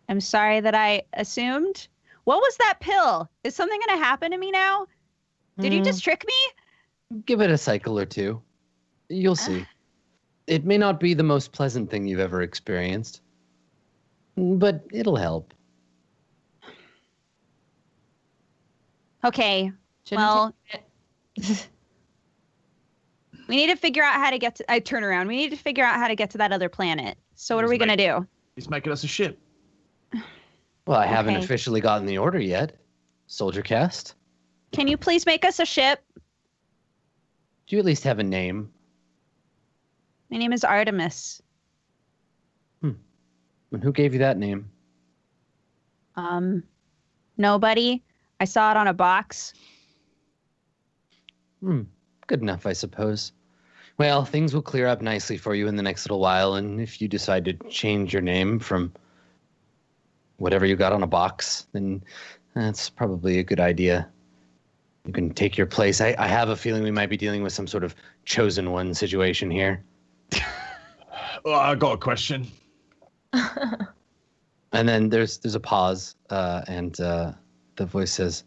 I'm sorry that I assumed. What was that pill? Is something going to happen to me now? Did you just trick me? Give it a cycle or two. You'll see. It may not be the most pleasant thing you've ever experienced, but it'll help. Okay. Shouldn't Well, take it. we need to figure out how to get to. I turn around. We need to figure out how to get to that other planet. So what are we going to do? He's making us a ship. Well, I haven't Okay. officially gotten the order yet. Soldier Cast. Can you please make us a ship? Do you at least have a name? My name is Artemis. And who gave you that name? Nobody. I saw it on a box. Good enough, I suppose. Well, things will clear up nicely for you in the next little while, and if you decide to change your name from whatever you got on a box, then that's probably a good idea. You can take your place. I have a feeling we might be dealing with some sort of chosen one situation here. Oh, I got a question. And then there's a pause, and the voice says,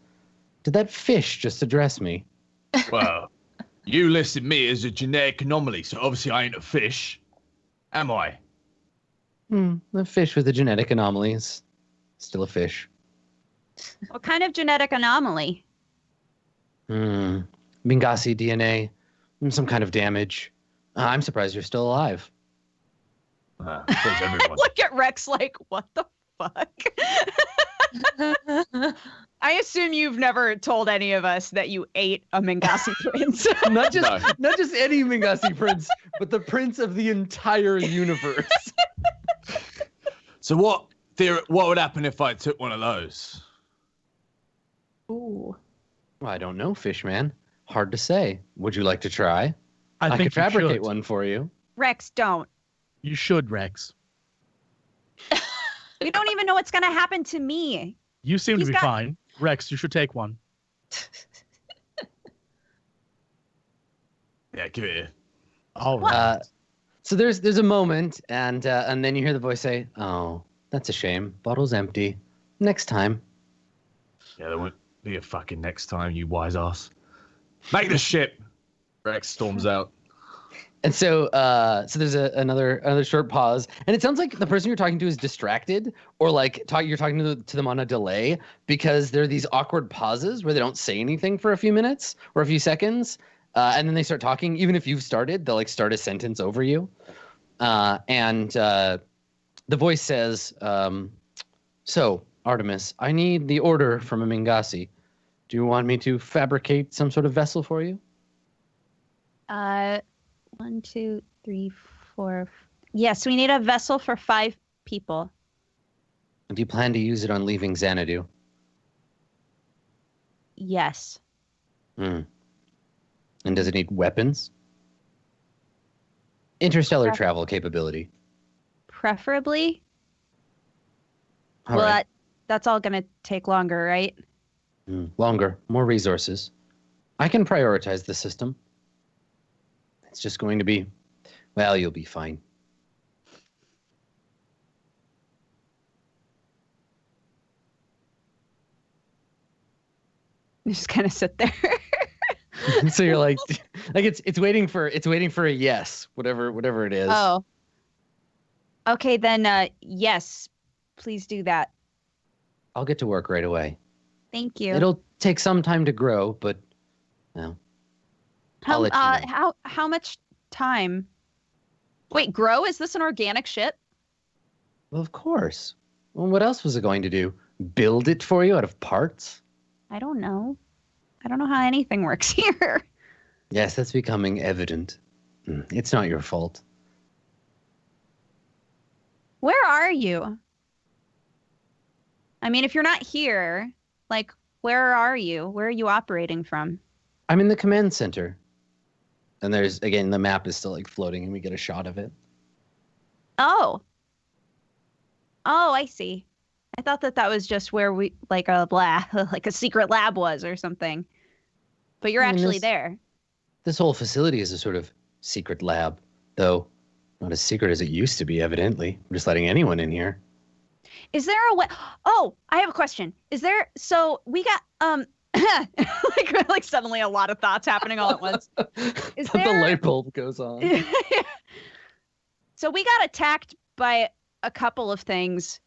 Did that fish just address me? Well, you listed me as a genetic anomaly, so obviously I ain't a fish. Am I? A fish with a genetic anomaly is still a fish. What kind of genetic anomaly? Mingasi DNA. Some kind of damage. I'm surprised you're still alive. There's everyone. Look at Rex like, what the fuck? I assume you've never told any of us that you ate a Mingasi prince. Not just any Mingasi prince, but the prince of the entire universe. So what would happen if I took one of those? Ooh. Well, I don't know, Fishman. Hard to say. Would you like to try? I I think could fabricate you should. one for you. Rex, don't. You should, Rex. We don't even know what's going to happen to me. You seem to He's be got- fine. Rex, you should take one. Yeah, give it here. All right. So there's a moment, and then you hear the voice say, "Oh, that's a shame. Bottle's empty. Next time." Yeah, there won't be a fucking next time, you wise ass. Make the ship. Rex storms out. And so there's another short pause, and it sounds like the person you're talking to is distracted, or like you're talking to them on a delay, because there are these awkward pauses where they don't say anything for a few minutes or a few seconds, and then they start talking. Even if you've started, they'll like start a sentence over you, and the voice says, "So Artemis, I need the order from a Mingasi. Do you want me to fabricate some sort of vessel for you?" 1, 2, 3, 4. Yes, we need a vessel for 5 people. Do you plan to use it on leaving Xanadu? Yes. And does it need weapons? Interstellar travel capability. Preferably. All well, right. that's all going to take longer, right? Longer, more resources. I can prioritize the system. It's just going to be, well, you'll be fine. You just kind of sit there. So you're like it's waiting for a yes, whatever it is. Oh. Okay, then yes, please do that. I'll get to work right away. Thank you. It'll take some time to grow, but well, I'll let you know. How much time? Wait, grow? Is this an organic ship? Well, of course. Well, what else was it going to do? Build it for you out of parts? I don't know. I don't know how anything works here. Yes, that's becoming evident. It's not your fault. Where are you? I mean, if you're not here, like, where are you? Where are you operating from? I'm in the command center. And there's, again, the map is still like floating and we get a shot of it. Oh. Oh, I see. I thought that was just where we, like like a secret lab was or something. But you're actually there. This whole facility is a sort of secret lab, though not as secret as it used to be, evidently. I'm just letting anyone in here. Is there a way? Oh, I have a question. Is there, so we got, like suddenly a lot of thoughts happening all at once. Is The there, light bulb goes on. so we got attacked by a couple of things.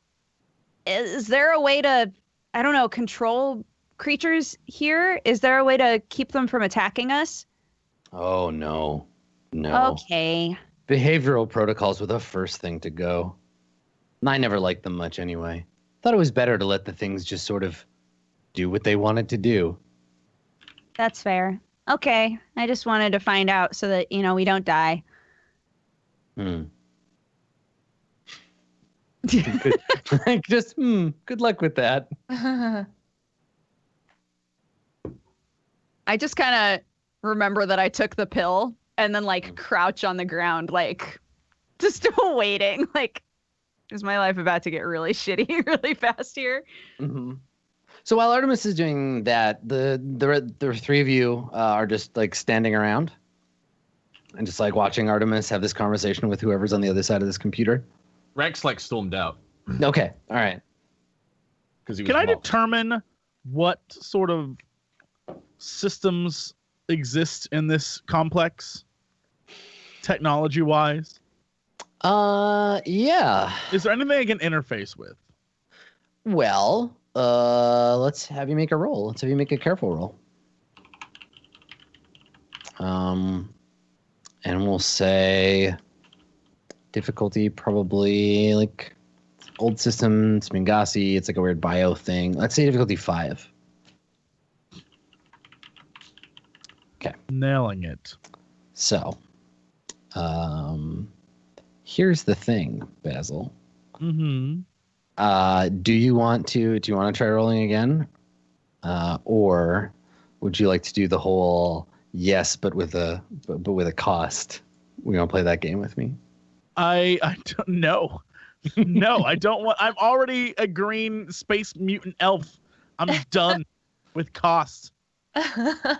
Is there a way to, I don't know, control creatures here? Is there a way to keep them from attacking us? Oh, no. No. Okay. Behavioral protocols were the first thing to go. And I never liked them much anyway. Thought it was better to let the things just sort of do what they wanted to do. That's fair. Okay. I just wanted to find out so that, we don't die. Good. Good luck with that. I just kind of remember that I took the pill and then like crouch on the ground, like just waiting. Like, is my life about to get really shitty really fast here? Mm-hmm. So while Artemis is doing that, the three of you are just like standing around and just like watching Artemis have this conversation with whoever's on the other side of this computer. Rex like stormed out. Okay, all right. Because Can I determine what sort of systems exist in this complex, technology-wise? Yeah. Is there anything I can interface with? Well, let's have you make a roll. Let's have you make a careful roll. And we'll say difficulty probably like old system, it's Mingasi, it's like a weird bio thing. Let's say difficulty 5. Okay. Nailing it. So, here's the thing, Basil. Mm-hmm. Do you want to try rolling again? Or would you like to do the whole yes, but with a cost? We gonna play that game with me? I don't know. No, I don't want. I'm already a green space mutant elf. I'm done with costs.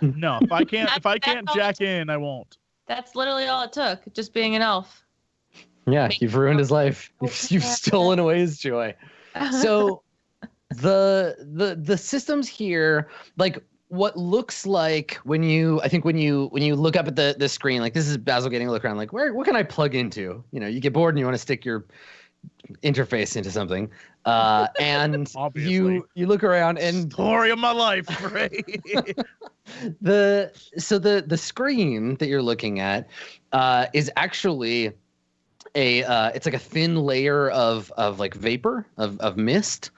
No, if I can't jack in, I won't. That's literally all it took, just being an elf. Yeah, you've ruined his life. You've stolen away his joy. So the systems here, like what looks like when you look up at the screen, like this is Basil getting a look around, like what can I plug into? You know, you get bored and you want to stick your interface into something, and you look around and story of my life, right? the screen that you're looking at is actually it's like a thin layer of like vapor of mist,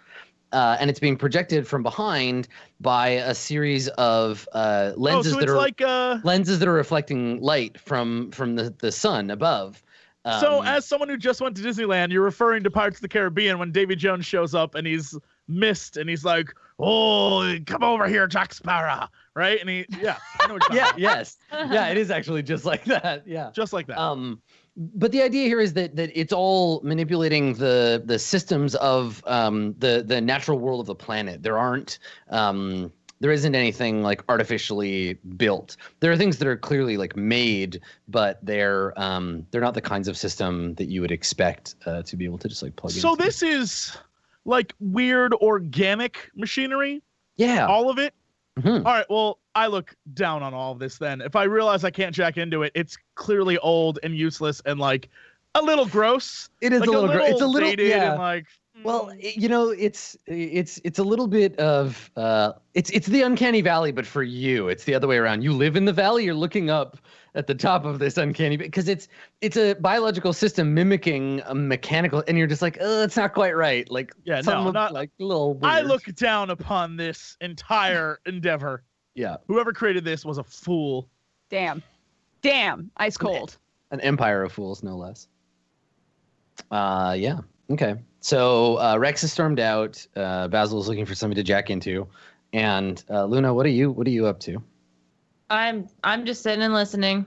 and it's being projected from behind by a series of lenses lenses that are reflecting light from the sun above. So, as someone who just went to Disneyland, you're referring to Pirates of the Caribbean when Davy Jones shows up and he's mist and he's like, "Oh, come over here, Jack Sparrow," right? And I know what you're talking about. Yeah, it is actually just like that. Yeah, just like that. But the idea here is that it's all manipulating the systems of the natural world of the planet. There isn't anything like artificially built. There are things that are clearly like made, but they're not the kinds of system that you would expect to be able to just like plug in. So this is like weird organic machinery? Yeah. All of it? Mm-hmm. All right, well, I look down on all of this then. If I realize I can't jack into it, it's clearly old and useless and like a little gross. It is like a little gross. It's a little dated and like well, it's a little bit of it's the uncanny valley, but for you, it's the other way around. You live in the valley, you're looking up at the top of this uncanny because it's a biological system mimicking a mechanical, and you're just like, oh, it's not quite right. Like not like a little weird. I look down upon this entire endeavor. Yeah. Whoever created this was a fool. Damn, ice cold. An empire of fools, no less. Yeah. Okay. So Rex is stormed out. Basil is looking for somebody to jack into, and Luna, what are you up to? I'm just sitting and listening.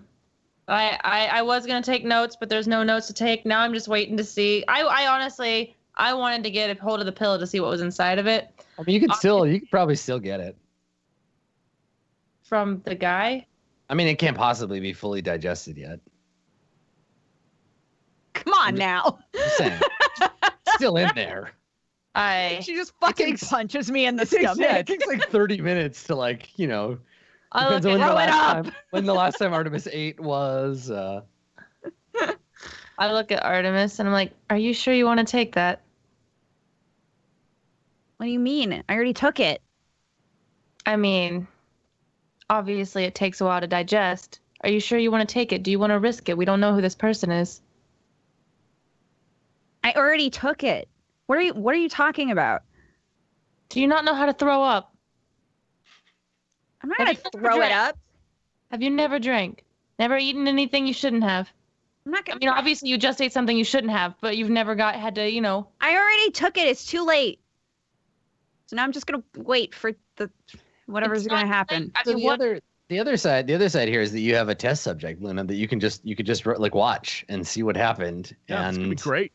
I was gonna take notes, but there's no notes to take. Now I'm just waiting to see. I honestly wanted to get a hold of the pillow to see what was inside of it. I mean, you could probably still get it from the guy. I mean, it can't possibly be fully digested yet. Come on now. I'm saying, it's still in there. She just fucking punches me in the stomach. Yeah, it takes like 30 minutes to like, you know. I'll Depends on when the last time Artemis 8 was. I look at Artemis and I'm like, "Are you sure you want to take that?" What do you mean? I already took it. I mean, obviously it takes a while to digest. Are you sure you want to take it? Do you want to risk it? We don't know who this person is. I already took it. What are you talking about? Do you not know how to throw up? I'm not gonna throw it up. Have you never drank? Never eaten anything you shouldn't have? I'm not gonna. I mean, obviously you just ate something you shouldn't have, but you've never had to, you know. I already took it. It's too late. So now I'm just gonna wait for whatever's gonna happen. So the other side here is that you have a test subject, Luna, that you could just like watch and see what happened. Yeah, and it's gonna be great.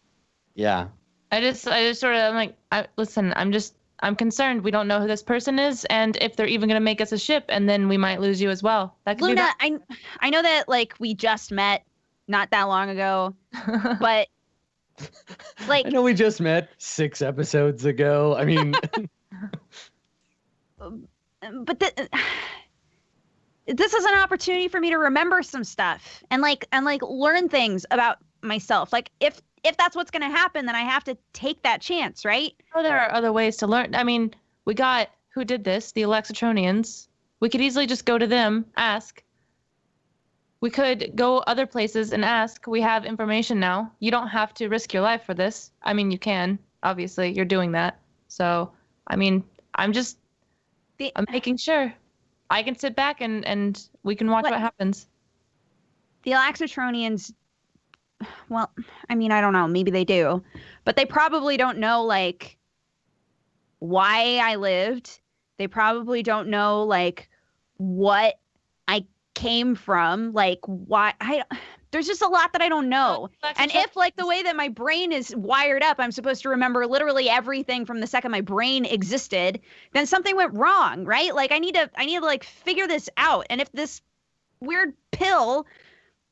Yeah. I just sort of, I'm like, listen, I'm concerned. We don't know who this person is, and if they're even going to make us a ship, and then we might lose you as well. That could Luna, I know that like we just met not that long ago, but like I know we just met 6 episodes ago. I mean, but this is an opportunity for me to remember some stuff and learn things about myself. Like if that's what's going to happen, then I have to take that chance, right? Oh, there are other ways to learn. I mean, we got who did this? The Alexatronians. We could easily just go to them, ask. We could go other places and ask. We have information now. You don't have to risk your life for this. I mean, you can. Obviously, you're doing that. So, I mean, I'm making sure. I can sit back and we can watch what happens. The Alexatronians, well, I mean, I don't know. Maybe they do. But they probably don't know, like, why I lived. They probably don't know, like, what I came from. Like, why there's just a lot that I don't know. And if, like, the way that my brain is wired up, I'm supposed to remember literally everything from the second my brain existed, then something went wrong, right? Like, I need to like figure this out. And if this weird pill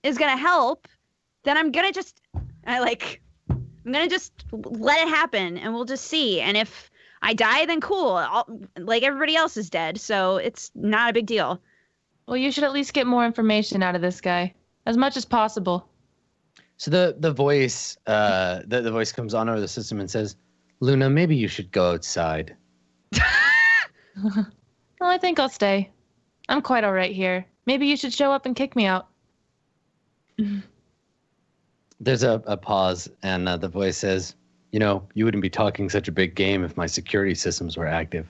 is gonna help, then I'm gonna just let it happen, and we'll just see. And if I die, then cool. Like everybody else is dead, so it's not a big deal. Well, you should at least get more information out of this guy. As much as possible. So the voice the voice comes on over the system and says, "Luna, maybe you should go outside." Well, I think I'll stay. I'm quite all right here. Maybe you should show up and kick me out. There's a pause, and the voice says, "You know, you wouldn't be talking such a big game if my security systems were active."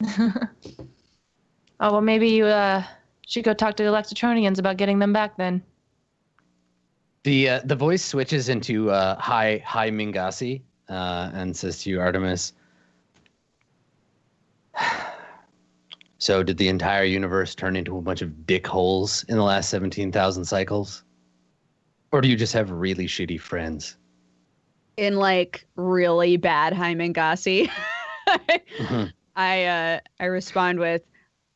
Oh, well, maybe you should go talk to the Alexatronians about getting them back then. The voice switches into hi Mingasi and says to you, Artemis, "So did the entire universe turn into a bunch of dick holes in the last 17,000 cycles? Or do you just have really shitty friends?" In like really bad Hymengassi, I respond with,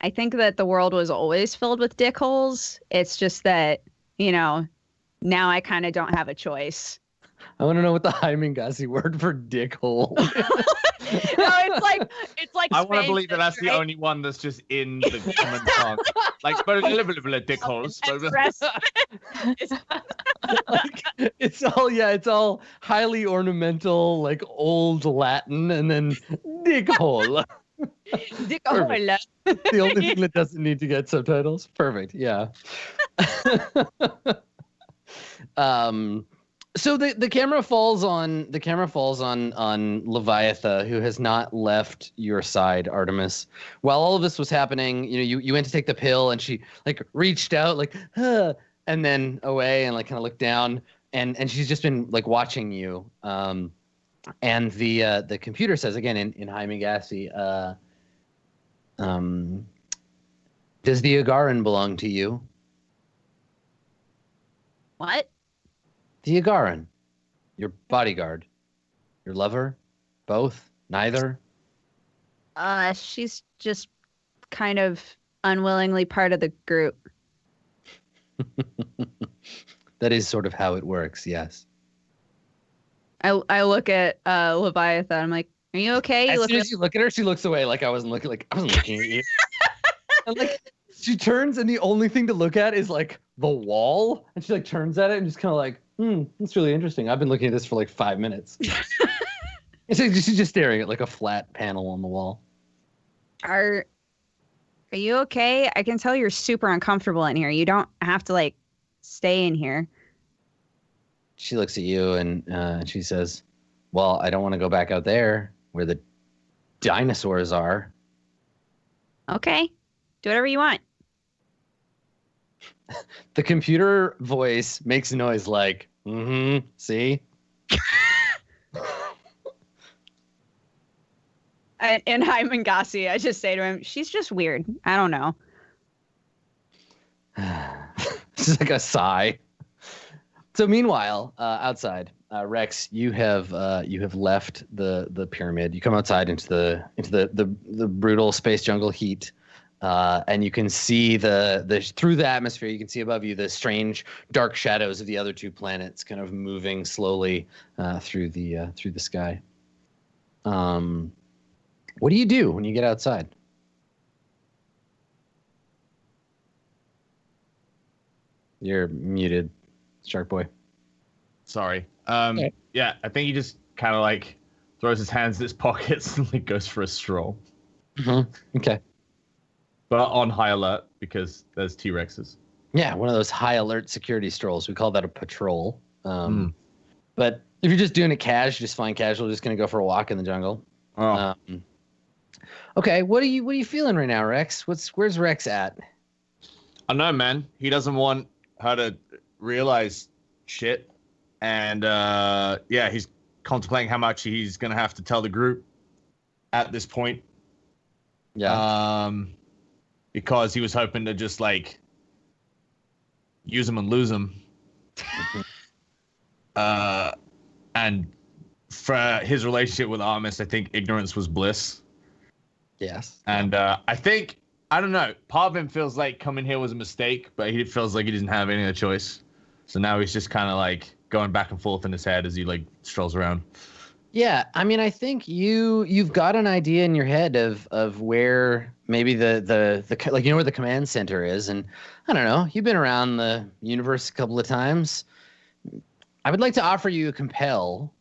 "I think that the world was always filled with dick holes. It's just that, you know, now I kind of don't have a choice." I want to know what the Mingasi word for dick hole is. No, it's like I want to space, blike, that's the right? only one that's just in the common tongue. Like, but a little bit of dick holes. It's Like, it's all highly ornamental, like old Latin, and then dick hole. dick Perfect. hole. The only thing that doesn't need to get subtitles. Perfect. Yeah. So the camera falls on Leviatha, who has not left your side, Artemis. While all of this was happening, you went to take the pill, and she like reached out like, huh, and then away, and like kind of looked down, and she's just been like watching you. And the computer says again in Hymengassi, "Does the Agaran belong to you?" What? The Agaran, your bodyguard, your lover, both, neither. She's just kind of unwillingly part of the group. That is sort of how it works, yes. I look at Leviathan. I'm like, "Are you okay?" As soon as you look at her, she looks away like I wasn't looking at you. And like she turns, and the only thing to look at is like the wall, and she like turns at it and just kind of like, that's really interesting. I've been looking at this for like 5 minutes. And so she's just staring at like a flat panel on the wall. Are you okay? I can tell you're super uncomfortable in here. You don't have to like stay in here. She looks at you and she says, "Well, I don't want to go back out there where the dinosaurs are." Okay. Do whatever you want. The computer voice makes a noise like, see? In Hymengassi, I just say to him, "She's just weird. I don't know." It's just like a sigh. So meanwhile, outside, Rex, you have left the pyramid. You come outside into the brutal space jungle heat, and you can see the through the atmosphere. You can see above you the strange dark shadows of the other two planets, kind of moving slowly through the sky. What do you do when you get outside? You're muted, Shark Boy. Sorry. Okay. Yeah, I think he just kind of like throws his hands in his pockets and like goes for a stroll. Okay. But on high alert because there's T-Rexes. Yeah, one of those high alert security strolls. We call that a patrol. But if you're just doing it just fine casual, just gonna go for a walk in the jungle. Oh. Okay, what are you feeling right now, Rex? Where's Rex at? I know, man. He doesn't want her to realize shit. And yeah, he's contemplating how much he's gonna have to tell the group at this point. Yeah. Because he was hoping to just like use him and lose him. And for his relationship with Artemis, I think ignorance was bliss. Yes. And I think, I don't know, part of him feels like coming here was a mistake, but he feels like he didn't have any other choice. So now he's just kind of like going back and forth in his head as he like strolls around. Yeah, I mean, I think you've got an idea in your head of where maybe the like where the command center is, and I don't know. You've been around the universe a couple of times. I would like to offer you a compel.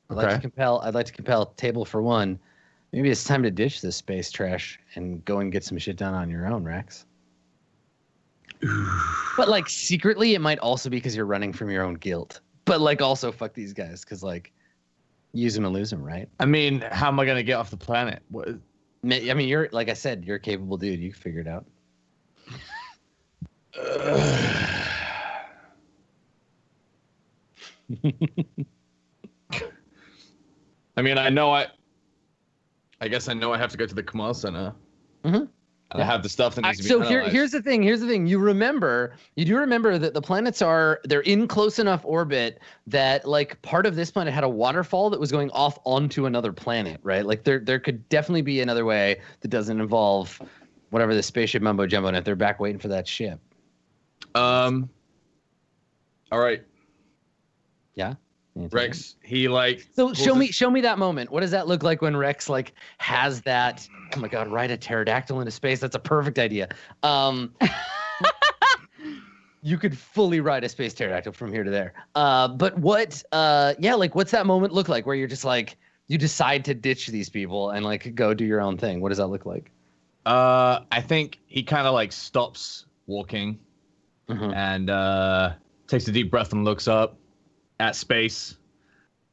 I'd like to compel table for one. Maybe it's time to ditch this space trash and go and get some shit done on your own, Rex. But like secretly, it might also be because you're running from your own guilt. But like also fuck these guys because like use them and lose them, right? I mean, how am I gonna get off the planet? What? I mean, you're like I said, you're a capable dude. You can figure it out. I mean, I guess I know I have to go to the command center. Mm-hmm. And I have the stuff that needs to be so analyzed. here's the thing. You do remember that the planets they're in close enough orbit that like part of this planet had a waterfall that was going off onto another planet, right? Like there could definitely be another way that doesn't involve whatever the spaceship mumbo jumbo, and if they're back waiting for that ship. All right. Yeah. Rex, he like. So show me that moment. What does that look like when Rex like has that? Oh my God! Ride a pterodactyl into space. That's a perfect idea. You could fully ride a space pterodactyl from here to there. But what? Yeah, like what's that moment look like where you're just like you decide to ditch these people and like go do your own thing? What does that look like? I think he kind of like stops walking and takes a deep breath and looks up at space,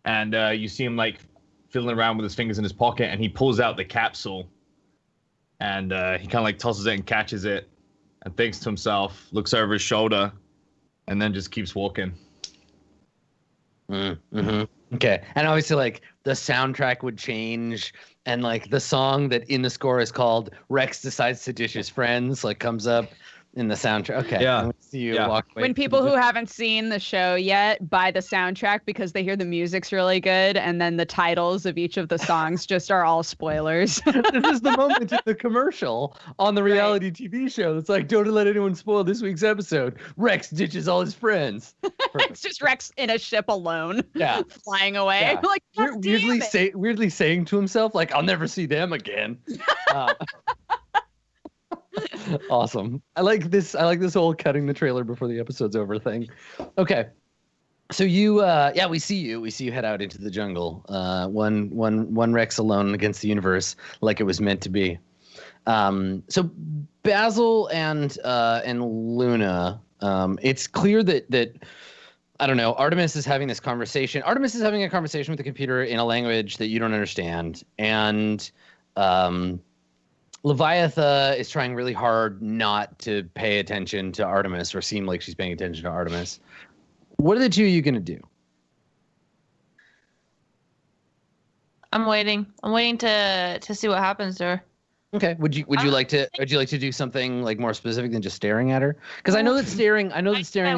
and you see him like fiddling around with his fingers in his pocket, and he pulls out the capsule, and he kind of like tosses it and catches it, and thinks to himself, looks over his shoulder, and then just keeps walking. Okay, and obviously like the soundtrack would change, and like the song that in the score is called "Rex Decides to Ditch His Friends" like comes up in the soundtrack. Okay. Yeah. See you walk away. When people who haven't seen the show yet buy the soundtrack because they hear the music's really good, and then the titles of each of the songs just are all spoilers. This is the moment in the commercial on the reality TV show that's like, don't let anyone spoil this week's episode. Rex ditches all his friends. It's just Rex in a ship alone, flying away. Yeah. Like, God damn it. Weirdly saying to himself, like, I'll never see them again. Awesome. I like this whole cutting the trailer before the episode's over thing. Okay. So you we see you head out into the jungle. One Rex alone against the universe, like it was meant to be. So Basil and Luna, it's clear that I don't know, Artemis is having this conversation. Artemis is having a conversation with the computer in a language that you don't understand. And Leviatha is trying really hard not to pay attention to Artemis or seem like she's paying attention to Artemis. What are the two of you going to do? I'm waiting. I'm waiting to see what happens to her. Okay. Would you like to do something like more specific than just staring at her? Because I know that staring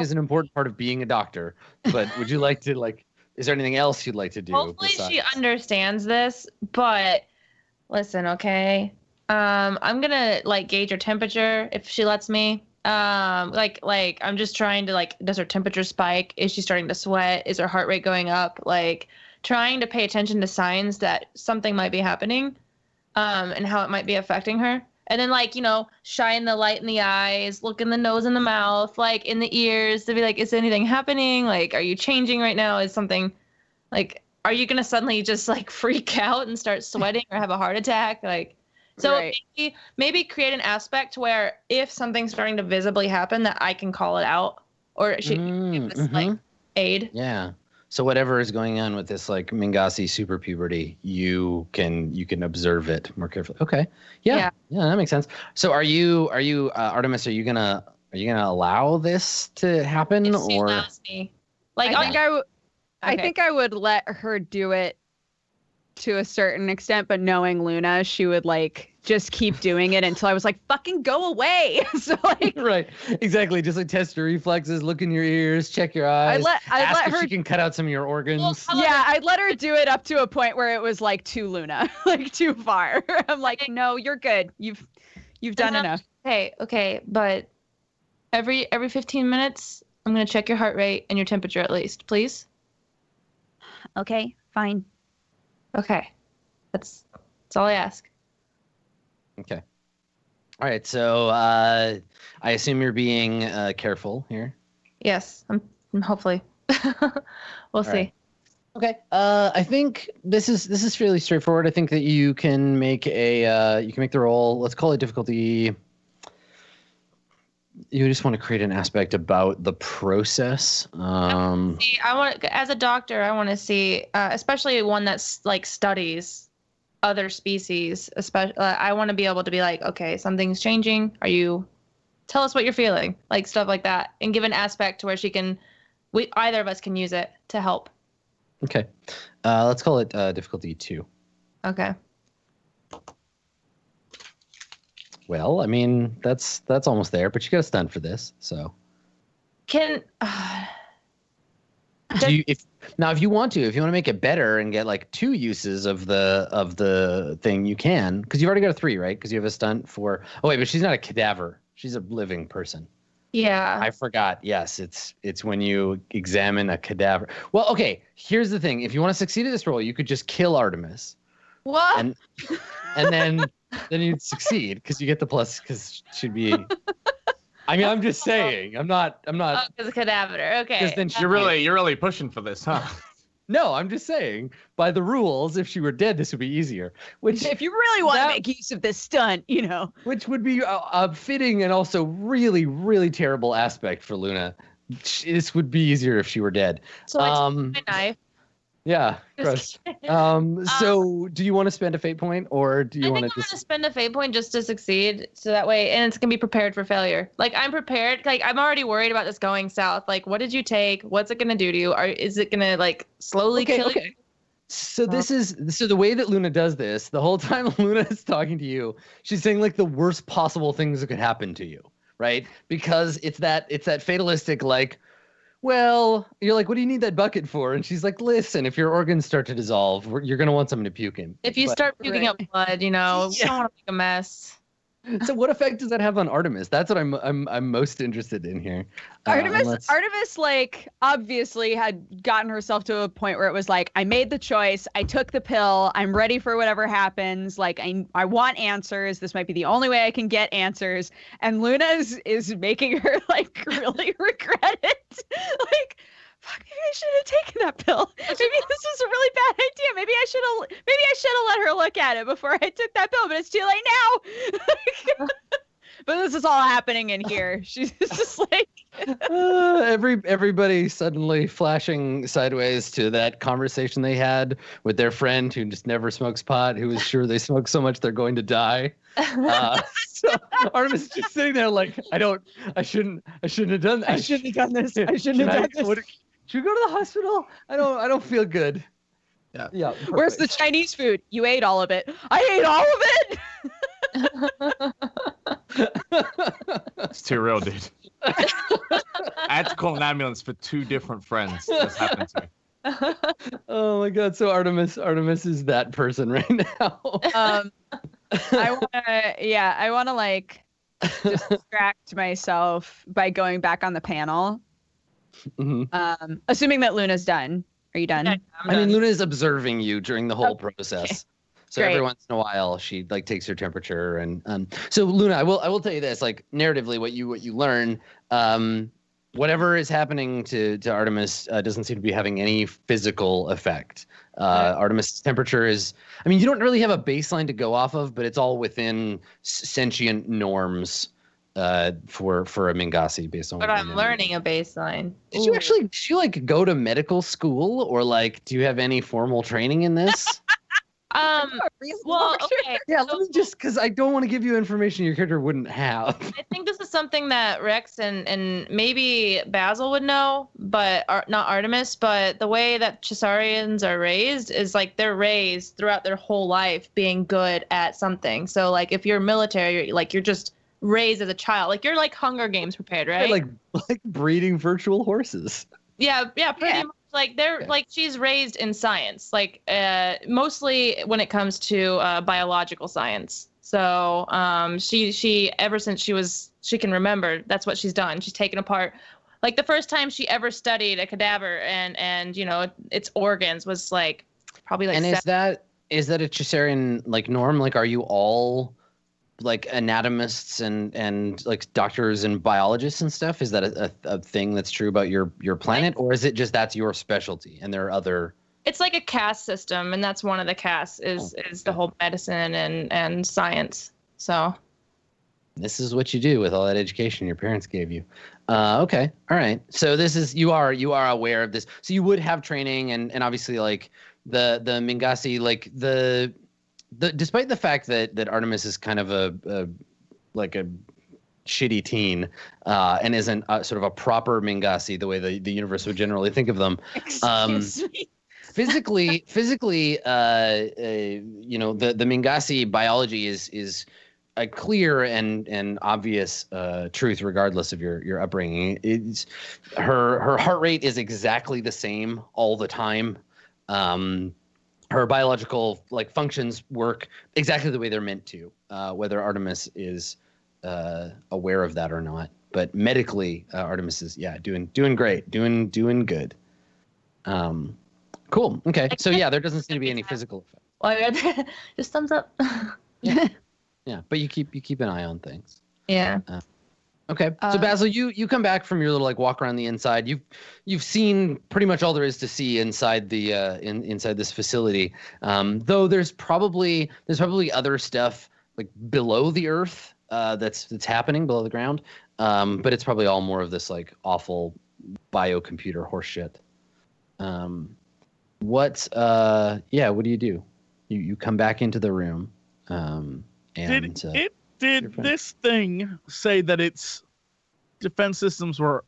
is an important part of being a doctor. But would you like to is there anything else you'd like to do? Hopefully she understands this, but listen, okay. I'm gonna gauge her temperature if she lets me. I'm just trying to does her temperature spike? Is she starting to sweat? Is her heart rate going up? Trying to pay attention to signs that something might be happening, and how it might be affecting her. And then like, shine the light in the eyes, look in the nose and the mouth, like in the ears to be like, is anything happening? Like, are you changing right now? Is something like, are you going to suddenly just like freak out and start sweating or have a heart attack? Like, so Right. maybe create an aspect where if something's starting to visibly happen that I can call it out or she give this like aid. Yeah. So whatever is going on with this like Mingasi super puberty, you can observe it more carefully. Okay. Yeah, that makes sense. So are you Artemis? Are you gonna allow this to happen If she or? allows me. Like, I think I would let her do it to a certain extent, but knowing Luna, she would like just keep doing it until I was like, fucking go away. So like, Right, exactly. Just like test your reflexes, look in your ears, check your eyes. I'd ask let if her. she can cut out some of your organs. Yeah, I'd let her do it up to a point where it was like too Luna, like too far. I'm like, no, you're good. You've done enough. Okay, but every 15 minutes, I'm gonna check your heart rate and your temperature at least, please. Okay, fine. Okay, that's all I ask. Okay. All right. So I assume you're being careful here. Yes, I'm hopefully. We'll see. Right. Okay. I think this is fairly straightforward. I think that you can make the roll. Let's call it difficulty. You just want to create an aspect about the process. See, I want, as a doctor, I want to see, especially one that's like studies other species. Especially, I want to be able to be like, okay, something's changing. Tell us what you're feeling, like stuff like that, and give an aspect to where either of us can use it to help. Okay. Let's call it difficulty 2. Okay. Well, I mean, that's almost there, but you got a stunt for this, so. Can If you want to make it better and get like 2 uses of the thing, you can, because you've already got a 3, right? Because you have a stunt for. Oh wait, but she's not a cadaver; she's a living person. Yeah. I forgot. Yes, it's when you examine a cadaver. Well, okay. Here's the thing: if you want to succeed at this role, you could just kill Artemis. What? And then you'd succeed because you get the plus because she'd be. I mean, I'm just saying. I'm not. Oh, because a cadaver. Okay. Then You're really pushing for this, huh? No, I'm just saying. By the rules, if she were dead, this would be easier. Which, If you really want to make use of this stunt, which would be a fitting and also really, really terrible aspect for Luna. This would be easier if she were dead. So I took my knife. Yeah, gross. So do you want to spend a fate point, or do you want to I'm gonna spend a fate point just to succeed, so that way, and it's gonna be prepared for failure. Like I'm prepared. Like I'm already worried about this going south. Like, what did you take? What's it gonna do to you? Is it gonna like slowly kill you? So the way that Luna does this, the whole time Luna is talking to you, she's saying like the worst possible things that could happen to you, right? Because it's that fatalistic like. Well, you're like, what do you need that bucket for? And she's like, listen, if your organs start to dissolve, you're going to want something to puke in. If you start puking up blood, you don't want to make a mess. So what effect does that have on Artemis? That's what I'm most interested in here. Artemis like obviously had gotten herself to a point where it was like, I made the choice, I took the pill, I'm ready for whatever happens. Like I want answers. This might be the only way I can get answers. And Luna is making her like really regret it. Like, fuck, maybe I should have taken that pill. Maybe this is a really bad idea. Maybe I should have let her look at it before I took that pill, but it's too late now. But this is all happening in here. She's just like everybody suddenly flashing sideways to that conversation they had with their friend who just never smokes pot, who is sure they smoke so much they're going to die. So Artemis is just sitting there like, I shouldn't have done that. I shouldn't have done this. I shouldn't have done this. Should we go to the hospital? I don't feel good. Yeah. Where's the Chinese food? You ate all of it. I ate all of it. It's too real, dude. I had to call an ambulance for 2 different friends. This happened to me. Oh my god! So Artemis is that person right now. I want to like just distract myself by going back on the panel. Mm-hmm. Assuming that Luna's done. Are you done? Yeah, I mean, Luna is observing you during the whole process. So Great. every once in a while, she like takes her temperature, and so Luna, I will tell you this, like narratively, what you learn, whatever is happening to Artemis doesn't seem to be having any physical effect. Artemis' temperature is, I mean, you don't really have a baseline to go off of, but it's all within sentient norms for a Mingasi based on. But what I'm learning a baseline. Did you like go to medical school, or like do you have any formal training in this? Well, okay. Yeah, let me just, because I don't want to give you information your character wouldn't have. I think this is something that Rex and maybe Basil would know, but not Artemis. But the way that Chisarians are raised is like they're raised throughout their whole life being good at something. So like if you're military, you're just raised as a child. Like you're like Hunger Games prepared, right? Like breeding virtual horses. Yeah, pretty much. Like they're like she's raised in science, like mostly when it comes to biological science. So she ever since she can remember, that's what she's done. She's taken apart. Like the first time she ever studied a cadaver and its organs was like probably like. And is that a Chisarian like norm? Like, are you all like anatomists and like doctors and biologists and stuff? Is that a thing that's true about your planet, or is it just that's your specialty and there are other? It's like a caste system, and that's one of the castes is the whole medicine and science. So this is what you do with all that education your parents gave you. Okay, all right. So this is you are aware of this. So you would have training and obviously like the Mingasi, like despite the fact that Artemis is kind of a shitty teen and isn't sort of a proper Mingasi the way the universe would generally think of them. Excuse me. Physically, the Mingasi biology is a clear and obvious truth, regardless of your upbringing. It's her heart rate is exactly the same all the time. Her biological like functions work exactly the way they're meant to, whether Artemis is aware of that or not. But medically, Artemis is doing great, doing good. Cool. Okay. So yeah, there doesn't seem to be any physical effect. Well, just thumbs up. Yeah, but you keep an eye on things. Yeah. Okay. So Basil, you come back from your little like walk around the inside. You've seen pretty much all there is to see inside the inside this facility. Though there's probably other stuff like below the earth that's happening below the ground. But it's probably all more of this like awful biocomputer horseshit. What do you do? You come back into the room. Did this thing say that its defense systems were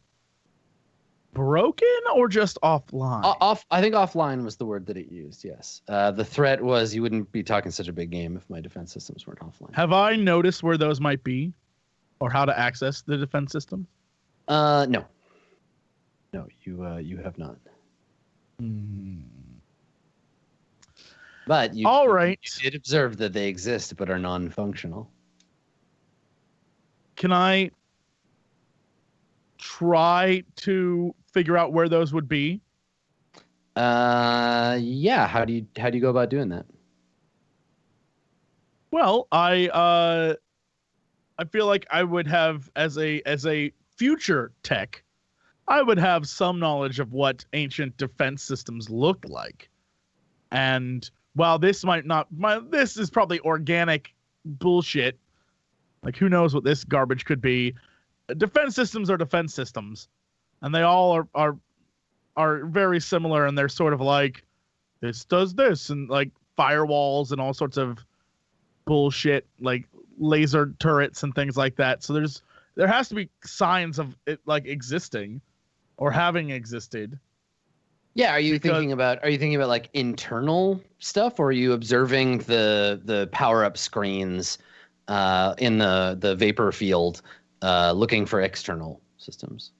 broken or just offline? I think offline was the word that it used. Yes. The threat was you wouldn't be talking such a big game if my defense systems weren't offline. Have I noticed where those might be, or how to access the defense systems? No, you have not. But you did observe that they exist but are non-functional. Can I try to figure out where those would be? Yeah. How do you go about doing that? Well, I feel like I would have as a future tech, I would have some knowledge of what ancient defense systems look like. And while this this is probably organic bullshit. Like, who knows what this garbage could be? Defense systems are defense systems, and they all are very similar. And they're sort of like, this does this, and like firewalls and all sorts of bullshit, like laser turrets and things like that. So there has to be signs of it like existing or having existed. Yeah, are you thinking about like internal stuff, or are you observing the power up screens in the vapor field, looking for external systems?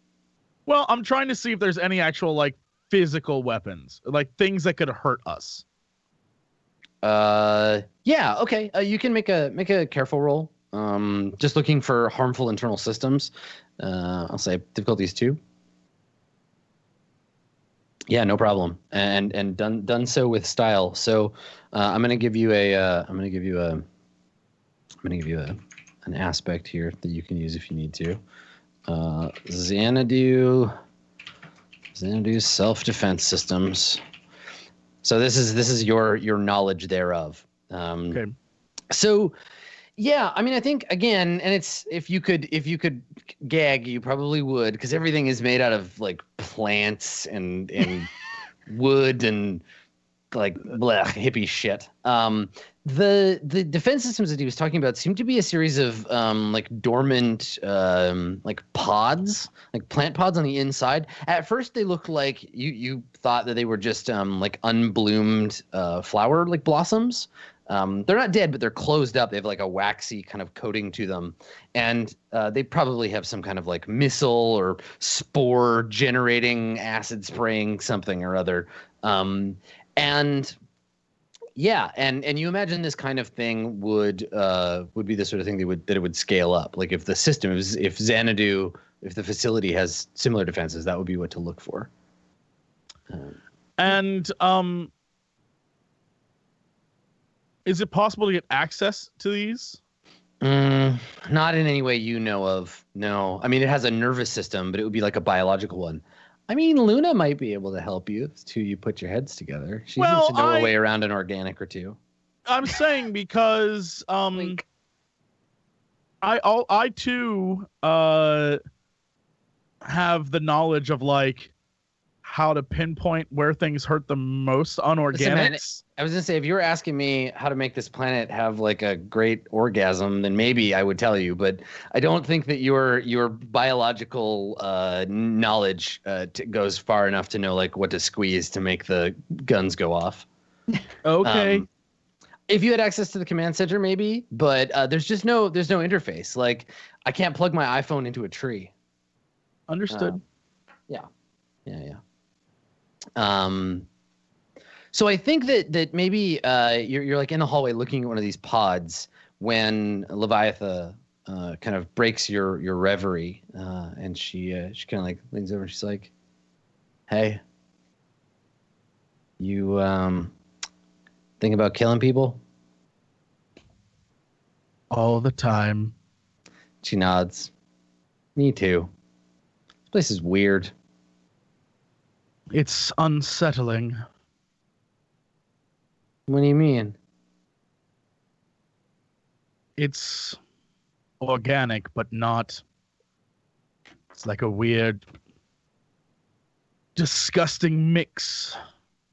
Well, I'm trying to see if there's any actual like physical weapons, like things that could hurt us. Yeah, okay. You can make a careful roll. Just looking for harmful internal systems. I'll say difficulties 2. Yeah, no problem. And done so with style. So I'm gonna give you an aspect here that you can use if you need to. Xanadu self-defense systems. So this is your knowledge thereof. Okay. So yeah, I mean, I think again, and it's if you could gag, you probably would, because everything is made out of like plants and wood and like blech, hippie shit. The defense systems that he was talking about seemed to be a series of like dormant like pods, like plant pods on the inside. At first, they looked like you thought that they were just like unbloomed flower like blossoms. They're not dead, but they're closed up. They have like a waxy kind of coating to them, and they probably have some kind of like missile or spore generating, acid spraying something or other. And yeah, and you imagine this kind of thing would be the sort of thing that it would scale up. Like if the system is, if Xanadu, if the facility has similar defenses, that would be what to look for. And is it possible to get access to these? Not in any way you know of. No, I mean it has a nervous system, but it would be like a biological one. I mean, Luna might be able to help you if you put your heads together. She seems to know her way around an organic or two. I'm saying because I too have the knowledge of like how to pinpoint where things hurt the most on organics. Listen, man, I was gonna say, if you were asking me how to make this planet have like a great orgasm, then maybe I would tell you. But I don't think that your biological knowledge goes far enough to know like what to squeeze to make the guns go off. Okay. If you had access to the command center, maybe, but there's no interface. Like I can't plug my iPhone into a tree. Understood. Yeah. So I think that maybe you're like in the hallway looking at one of these pods when Leviatha kind of breaks your reverie, and she kind of like leans over and she's like, "Hey, you think about killing people?" All the time. She nods. Me too. This place is weird. It's unsettling. What do you mean? It's organic, but not. It's like a weird, disgusting mix.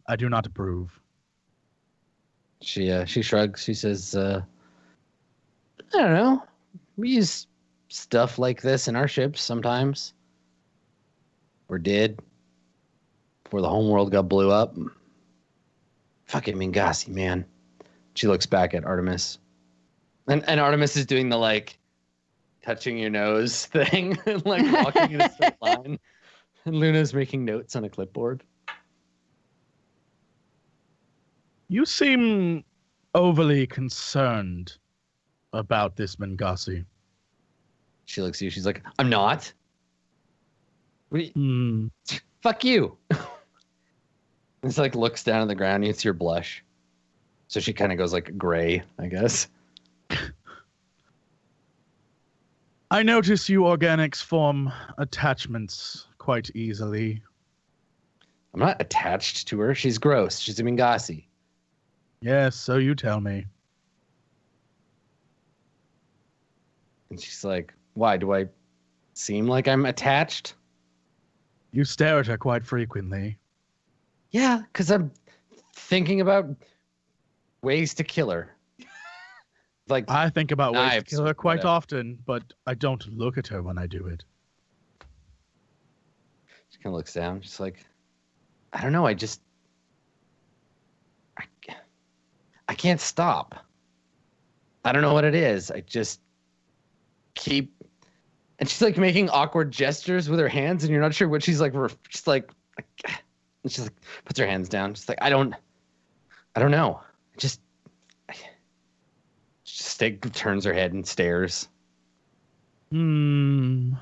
I do not approve. She shrugs. She says, "I don't know. We use stuff like this in our ships sometimes. Or did. Before the homeworld got blew up. Fucking Mingasi, man." She looks back at Artemis. And Artemis is doing the like touching your nose thing and like walking in a straight line. And Luna's making notes on a clipboard. You seem overly concerned about this Mingasi. She looks at you. She's like, "I'm not. Fuck you." It's like looks down on the ground. It's your blush. So she kind of goes like gray, I guess. I notice you organics form attachments quite easily. I'm not attached to her. She's gross. She's a Mingasi. Yes, so you tell me. And she's like, "Why? Do I seem like I'm attached?" You stare at her quite frequently. Yeah, because I'm thinking about ways to kill her. Like I think about ways to knives, kill her quite whatever. often, but I don't look at her when I do it. She kind of looks down. She's like, "I don't know. I can't stop. I don't know what it is. I just keep." And she's like making awkward gestures with her hands, and you're not sure what she's like. She's like, and she's like puts her hands down. She's like, I don't know. Turns her head and stares. The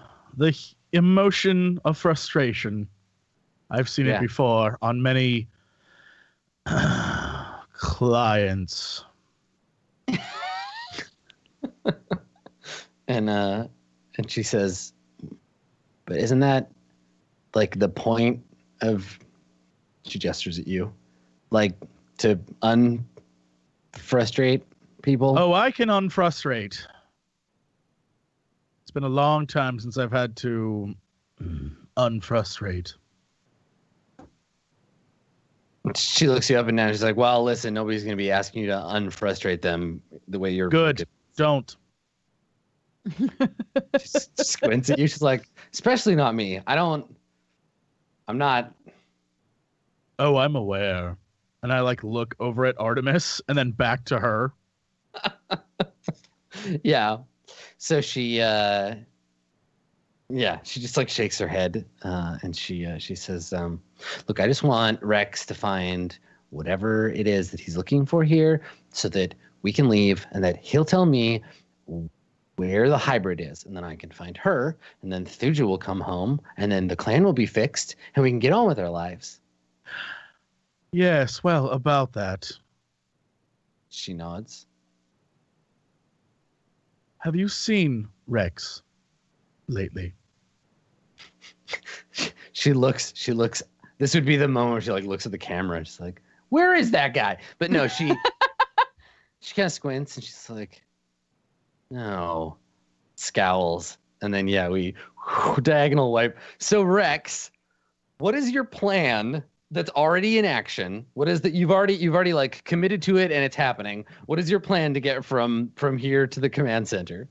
emotion of frustration. I've seen it Yeah. before on many clients. And she says, but isn't that like the point of, she gestures at you, like to unfrustrate people? Oh, I can unfrustrate. It's been a long time since I've had to unfrustrate. She looks you up and down. She's like, well, listen, nobody's going to be asking you to unfrustrate them the way you're Good. Don't. She squints at you. She's like, especially not me. I'm not. Oh, I'm aware. And I like look over at Artemis and then back to her. Yeah. So she just like shakes her head, and she says, look, I just want Rex to find whatever it is that he's looking for here so that we can leave, and that he'll tell me where the hybrid is, and then I can find her, and then Thuja will come home, and then the clan will be fixed, and we can get on with our lives. Yes, well, about that. She nods. Have you seen Rex lately? She looks. This would be the moment where she like looks at the camera and she's like, where is that guy? But no, she kind of squints and she's like, no, scowls. And then, yeah, we diagonal wipe. So Rex, what is your plan that's already in action? What is that you've already like committed to it and it's happening? What is your plan to get from here to the command center?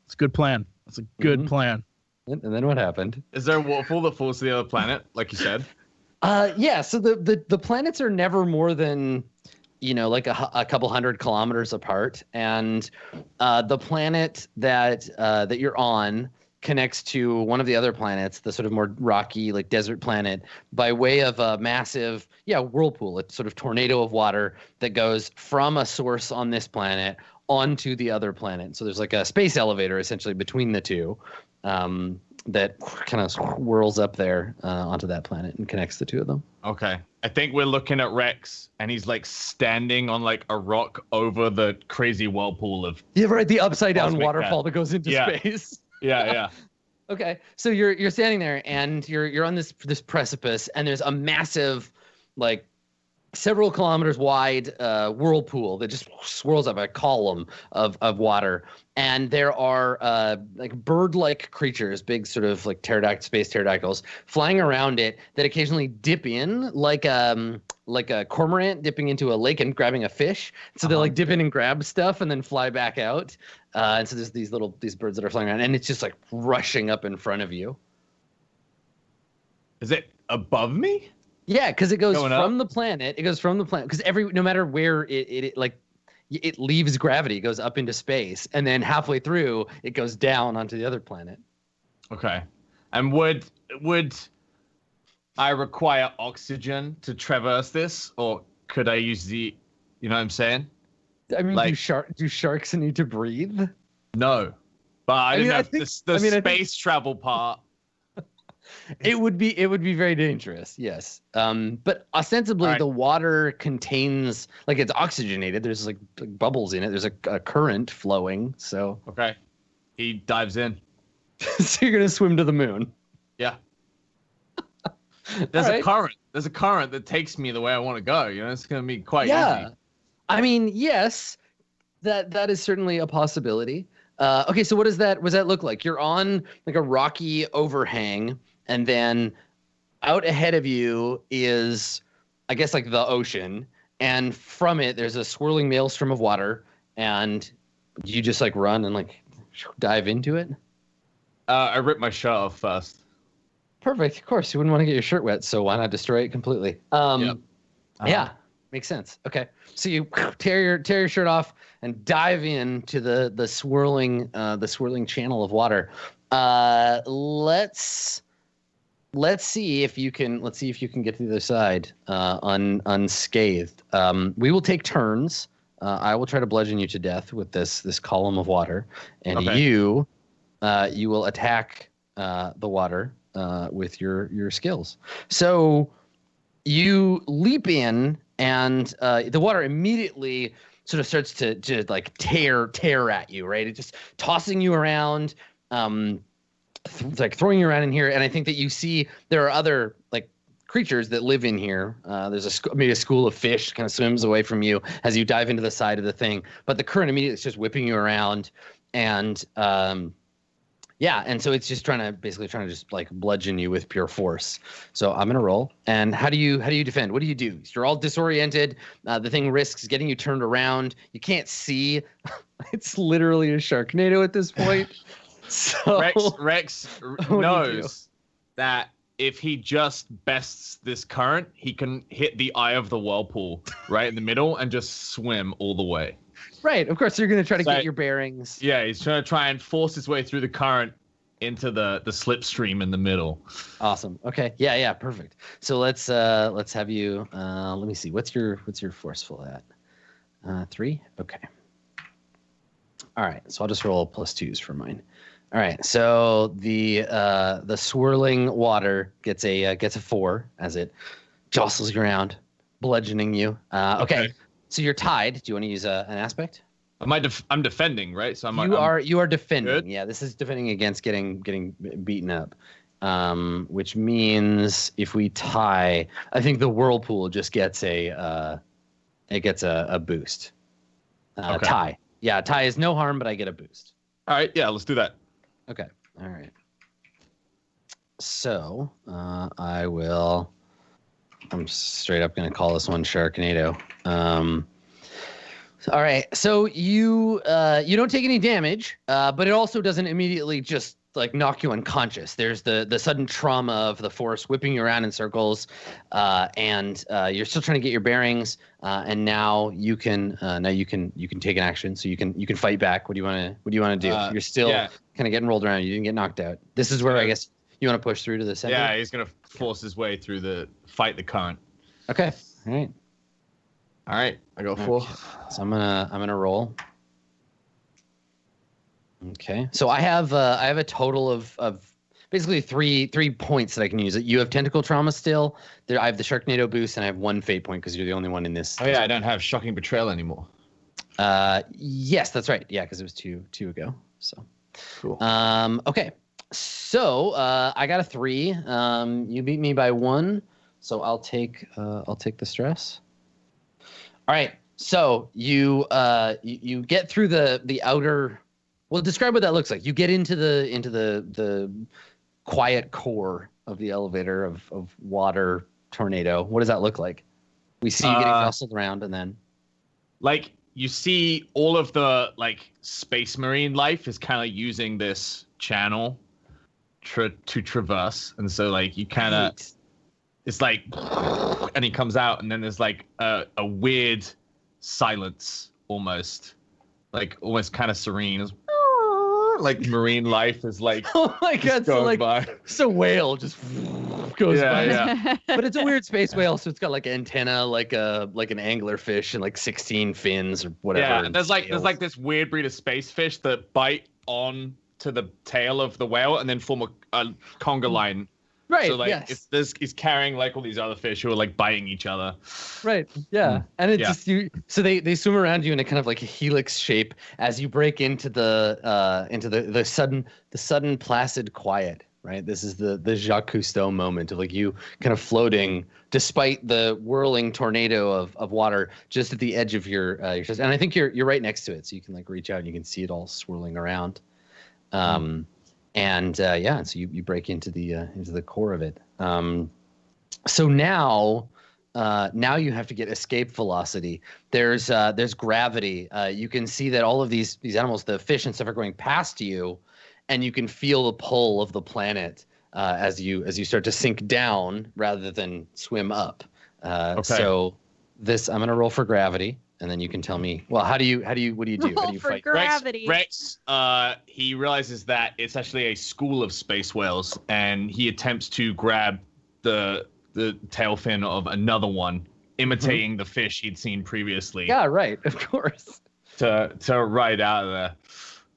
It's a good plan. It's a good plan. And then what happened? Is there a waterfall that falls to the other planet, like you said? Yeah. So the planets are never more than, like a couple hundred kilometers apart, and the planet that you're on connects to one of the other planets, the sort of more rocky, like desert planet, by way of a massive, whirlpool, a sort of tornado of water that goes from a source on this planet onto the other planet. So there's like a space elevator essentially between the two, that kind of whirls up there onto that planet and connects the two of them. Okay. I think we're looking at Rex, and he's like standing on like a rock over the crazy whirlpool of. Yeah, right. The upside down Cosmic waterfall death. that goes into space. Yeah. Okay, so you're standing there and you're on this precipice, and there's a massive, like, several kilometers wide whirlpool that just swirls up, a column of water, and there are like bird-like creatures, big sort of like space pterodactyls, flying around it that occasionally dip in like a cormorant dipping into a lake and grabbing a fish. So they'll like dip in and grab stuff and then fly back out. And so there's these birds that are flying around, and it's just like rushing up in front of you. Is it above me? Yeah, because it goes Going from up? the planet. It goes from the planet because no matter where it leaves gravity, it goes up into space, and then halfway through it goes down onto the other planet. Okay. And would I require oxygen to traverse this, or could I use the, you know what I'm saying? I mean, Like- do sharks need to breathe? No. But I didn't have the I think- space travel part. It would be very dangerous, yes. But ostensibly, All right. the water contains, like, it's oxygenated. There's like bubbles in it. There's a current flowing. So, Okay. He dives in. so you're gonna swim to the moon. Yeah. There's All a right. current. There's a current that takes me the way I want to go. It's gonna be quite Yeah. easy. I mean, yes, that is certainly a possibility. Okay, so what does that look like? You're on like a rocky overhang, and then out ahead of you is, I guess, like the ocean, and from it there's a swirling maelstrom of water, and you just like run and like dive into it. I ripped my shirt off first. Perfect. Of course, you wouldn't want to get your shirt wet, so why not destroy it completely? Yep. Yeah, makes sense. Okay, so you tear your shirt off and dive into the swirling channel of water. Let's see if you can get to the other side unscathed. We will take turns. I will try to bludgeon you to death with this column of water, and Okay. you you will attack the water with your skills. So you leap in, and the water immediately sort of starts to like tear at you, right? It just tossing you around, like throwing you around in here. And I think that you see there are other like creatures that live in here. There's maybe a school of fish kind of swims away from you as you dive into the side of the thing. But the current immediately is just whipping you around, and and so it's just trying to just like bludgeon you with pure force. So I'm gonna roll. And how do you defend? What do you do? You're all disoriented. The thing risks getting you turned around. You can't see. It's literally a Sharknado at this point. So Rex knows that if he just bests this current, he can hit the eye of the whirlpool right in the middle and just swim all the way. Right, of course, you're going to try to get your bearings. Yeah, he's trying to force his way through the current into the slipstream in the middle. Awesome. Okay. Yeah, perfect. So let's have you. Let me see. What's your forceful at? 3. Okay. All right. So I'll just roll +2s for mine. All right. So the swirling water gets a 4 as it jostles you around, bludgeoning you. Okay. So you're tied. Do you want to use an aspect? I'm defending, right? So you are defending. Good. Yeah, this is defending against getting beaten up, which means if we tie, I think the whirlpool just gets a boost. Okay. Tie. Yeah, tie is no harm, but I get a boost. All right. Yeah, let's do that. Okay. All right. So I'm straight up going to call this one Sharknado. All right. So you don't take any damage, but it also doesn't immediately just like knock you unconscious. There's the sudden trauma of the force whipping you around in circles, and you're still trying to get your bearings. And now you can take an action. So you can fight back. What do you want to do? You're still kind of getting rolled around. You didn't get knocked out. This is where I guess you want to push through to the center. Yeah, he's gonna force his way through fight the current. Okay. All right. I got 4. So I'm gonna roll. Okay. So I have a total of basically three points that I can use. You have tentacle trauma still. I have the Sharknado boost, and I have 1 fate point because you're the only one in this. Oh yeah, I don't have shocking betrayal anymore. Yes, that's right. Yeah, because it was two ago. So cool. Okay. So I got a 3. You beat me by 1, so I'll take the stress. All right. So you get through the outer. Well, describe what that looks like. You get into the quiet core of the elevator of water tornado. What does that look like? We see you getting jostled around, and then like you see all of the like space marine life is kind of using this channel to traverse, and so like you kind of it's like, and he comes out, and then there's like a weird silence, almost kind of serene, like marine life is like oh my god, so like by. So whale just goes by. Yeah. But it's a weird space whale, so it's got like antenna, like an anglerfish, and like 16 fins or whatever. Yeah, there's like this weird breed of space fish that bite on to the tail of the whale and then form a conga line. Right. So like yes. he's carrying like all these other fish who are like biting each other. Right. Yeah. And it's just you. So they swim around you in a kind of like a helix shape as you break into the sudden placid quiet. Right. This is the Jacques Cousteau moment of like you kind of floating despite the whirling tornado of water just at the edge of your chest. And I think you're right next to it, so you can like reach out and you can see it all swirling around. And so you break into the core of it. So now you have to get escape velocity. There's gravity. You can see that all of these animals, the fish and stuff, are going past you, and you can feel the pull of the planet as you start to sink down rather than swim up. So I'm gonna roll for gravity. And then you can tell me, well, what do you do? How do you fight? Gravity. Rex, he realizes that it's actually a school of space whales, and he attempts to grab the tail fin of another one, imitating the fish he'd seen previously. Yeah, right. Of course. To ride out of there.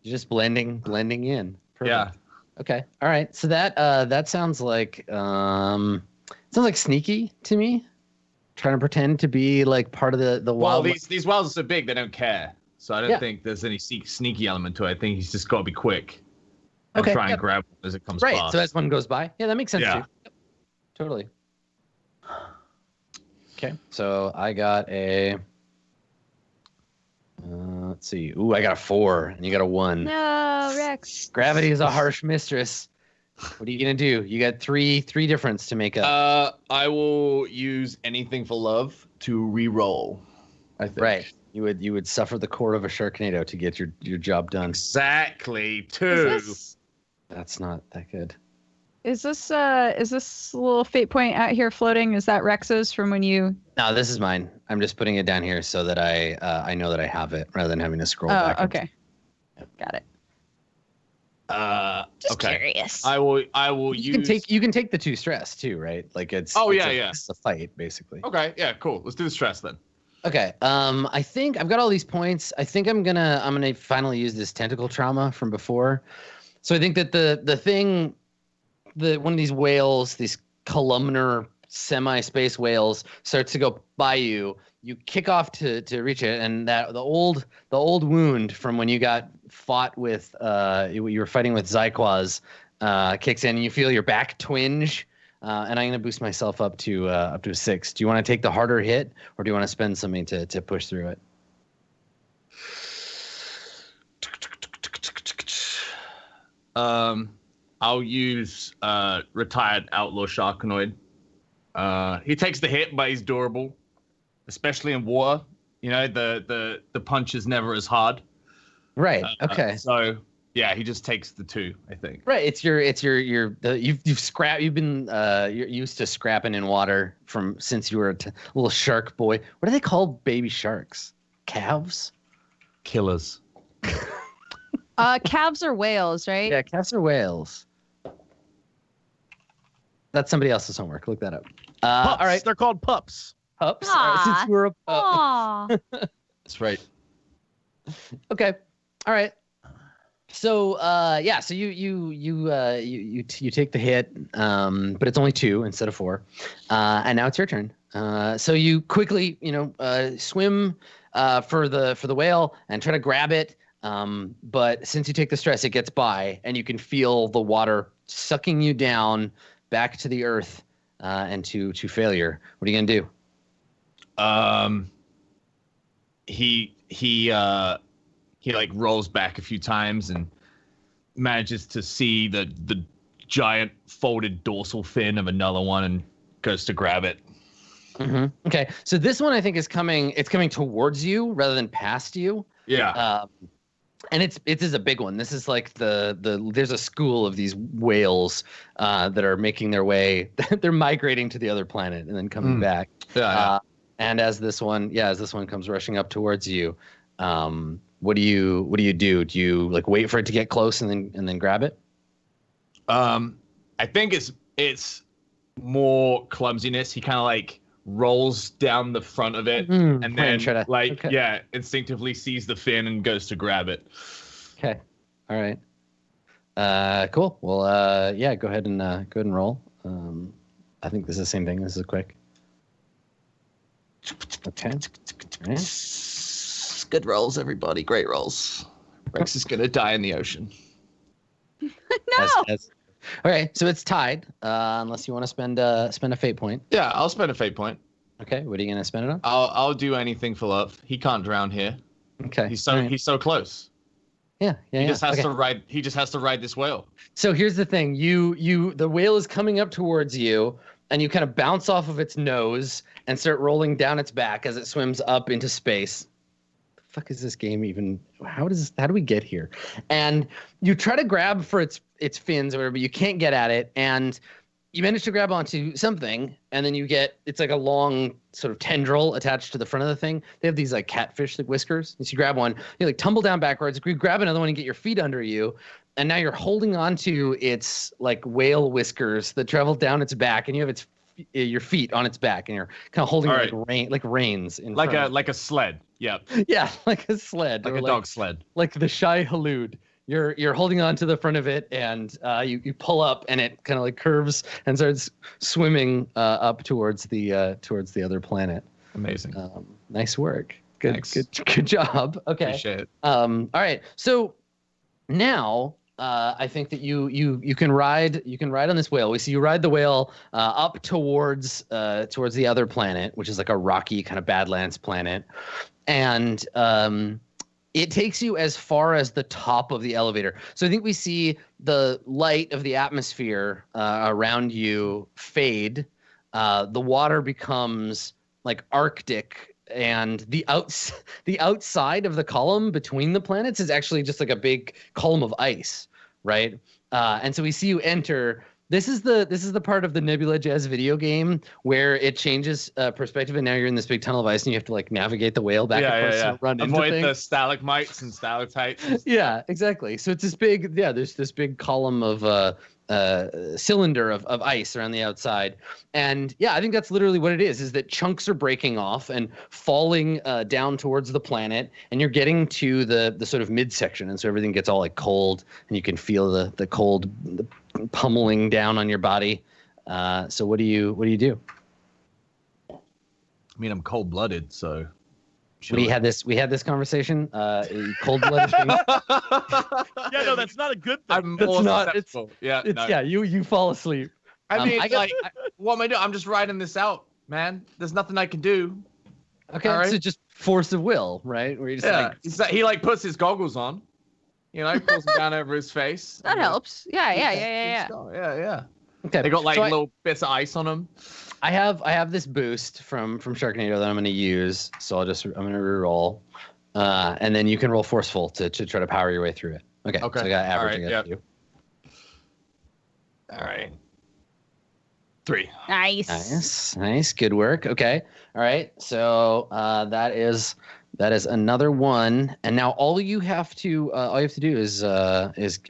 You're just blending in. Perfect. Yeah. Okay. All right. So that sounds like sneaky to me. Trying to pretend to be like part of the Well, wild. these whales are so big they don't care. So I don't think there's any sneaky element to it. I think he's just got to be quick and try and grab it as it comes right. past. So as one goes by, yeah, that makes sense too. Yeah. Yep. Totally. Okay. So I got a. Let's see. Ooh, I got a 4, and you got a 1. No, Rex. Gravity is a harsh mistress. What are you gonna do? You got three difference to make up. I will use anything for love to re-roll. I think. Right. You would suffer the core of a Sharknado to get your job done. Exactly. 2. That's not that good. Is this little fate point out here floating? Is that Rex's from when you? No, this is mine. I'm just putting it down here so that I know that I have it rather than having to scroll back. Oh, okay. Got it. Just curious. I will use. You can take the 2 stress too, right? Like it's. It's a fight basically. Okay. Yeah. Cool. Let's do the stress then. Okay. I think I've got all these points. I think I'm gonna finally use this tentacle trauma from before. So I think that the thing, one of these whales, these columnar semi-space whales, starts to go by you. You kick off to reach it, and that the old wound from when you got fought with you were fighting with Zyquoz kicks in, and you feel your back twinge. And I'm gonna boost myself up to a 6. Do you want to take the harder hit, or do you want to spend something to push through it? I'll use retired outlaw Sharkanoid. He takes the hit, but he's durable, especially in water. You know, the punch is never as hard. Right. Okay. So yeah, he just takes the 2, I think. Right. You've been you're used to scrapping in water since you were a little shark boy. What do they call baby sharks? Calves? Killers. Calves are whales, right? Yeah, calves are whales. That's somebody else's homework. Look that up. Pups. All right. They're called pups. Pups. All right, since you were a pup. Aw. That's right. Okay. All right. So yeah, so you take the hit, but it's only 2 instead of 4, and now it's your turn. So you quickly swim for the whale and try to grab it, but since you take the stress, it gets by, and you can feel the water sucking you down back to the earth and to failure. What are you gonna do? He like rolls back a few times and manages to see the giant folded dorsal fin of another one and goes to grab it. Mm-hmm. Okay, so this one I think is coming. It's coming towards you rather than past you. Yeah. And it is a big one. This is like there's a school of these whales that are making their way. They're migrating to the other planet and then coming back. Yeah. And as this one comes rushing up towards you, what do you do? Do you like wait for it to get close and then grab it? I think it's more clumsiness. He kind of like rolls down the front of it and then instinctively sees the fin and goes to grab it. Okay. All right. Cool. Well, go ahead and roll. I think this is the same thing. This is quick. Okay. All right. Good rolls, everybody. Great rolls. Rex is gonna die in the ocean. No. Okay, so it's tied. Unless you want to spend a fate point. Yeah, I'll spend a fate point. Okay, what are you gonna spend it on? I'll do anything for love. He can't drown here. Okay. He's so close. Yeah. He just has to ride. He just has to ride this whale. So here's the thing: the whale is coming up towards you, and you kind of bounce off of its nose and start rolling down its back as it swims up into space. The fuck is this game even? How do we get here? And you try to grab for its fins or whatever, but you can't get at it, and you manage to grab onto something, and then it's like a long sort of tendril attached to the front of the thing. They have these like catfish like whiskers. And so you grab one, you like tumble down backwards, you grab another one and get your feet under you, and now you're holding onto its like whale whiskers that travel down its back, and you have your feet on its back, and you're kind of holding like reins in like a sled. Yep. Yeah, like a sled, like a dog sled, like the Shai Halud. you're holding on to the front of it, and you pull up, and it kind of like curves and starts swimming up towards the other planet. Amazing. Nice work. Good, Thanks. good job. Okay. Appreciate it. All right. So now I think that you can ride on this whale. We see you ride the whale up towards the other planet, which is like a rocky kind of Badlands planet, and it takes you as far as the top of the elevator. So I think we see the light of the atmosphere around you fade. The water becomes like Arctic, and the outside of the column between the planets is actually just like a big column of ice, right? And so we see you enter. This is the part of the Nebula Jazz video game where it changes perspective, and now you're in this big tunnel of ice, and you have to like navigate the whale back and forth and run Avoid into the things. stalagmites and stalactites. Yeah, exactly. So it's this big, there's this big column of cylinder of ice around the outside. And yeah, I think that's literally what it is that chunks are breaking off and falling down towards the planet, and you're getting to the sort of midsection, and so everything gets all like cold, and you can feel the cold pummeling down on your body. So what do you do? I mean, I'm cold-blooded, so. We had this conversation. Cold-blooded thing. Yeah, no, that's not a good thing. I'm That's more not- susceptible. Yeah, It's no. yeah, you fall asleep. I mean, I got- what am I doing? I'm just riding this out, man. There's nothing I can do. Okay, All right. so just force of will, right? Where you just like he like puts his goggles on, pulls them down over his face. That and, helps. Yeah. Yeah. okay. They got like So little bits of ice on them. I have this boost from Sharknado that I'm going to use, so I'm going to reroll, and then you can roll forceful to try to power your way through it. Okay. Okay. So I got average. All right, against you. All right. 3. Nice. Good work. Okay. All right. So that is another one, and now all you have to do is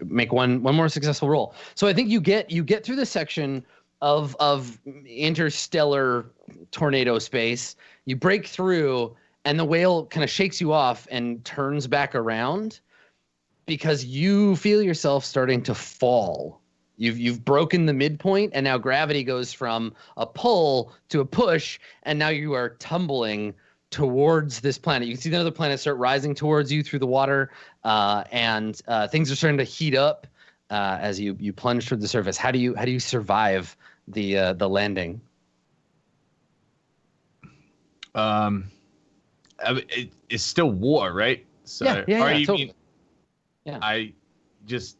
make one more successful roll. So I think you get through the section of interstellar tornado space. You break through, and the whale kind of shakes you off and turns back around because you feel yourself starting to fall. You've broken the midpoint, and now gravity goes from a pull to a push, and now you are tumbling towards this planet. You can see the other planets start rising towards you through the water, and things are starting to heat up as you plunge toward the surface. How do you survive the landing? It's still water, right? So, Yeah, or you totally. mean Yeah. I just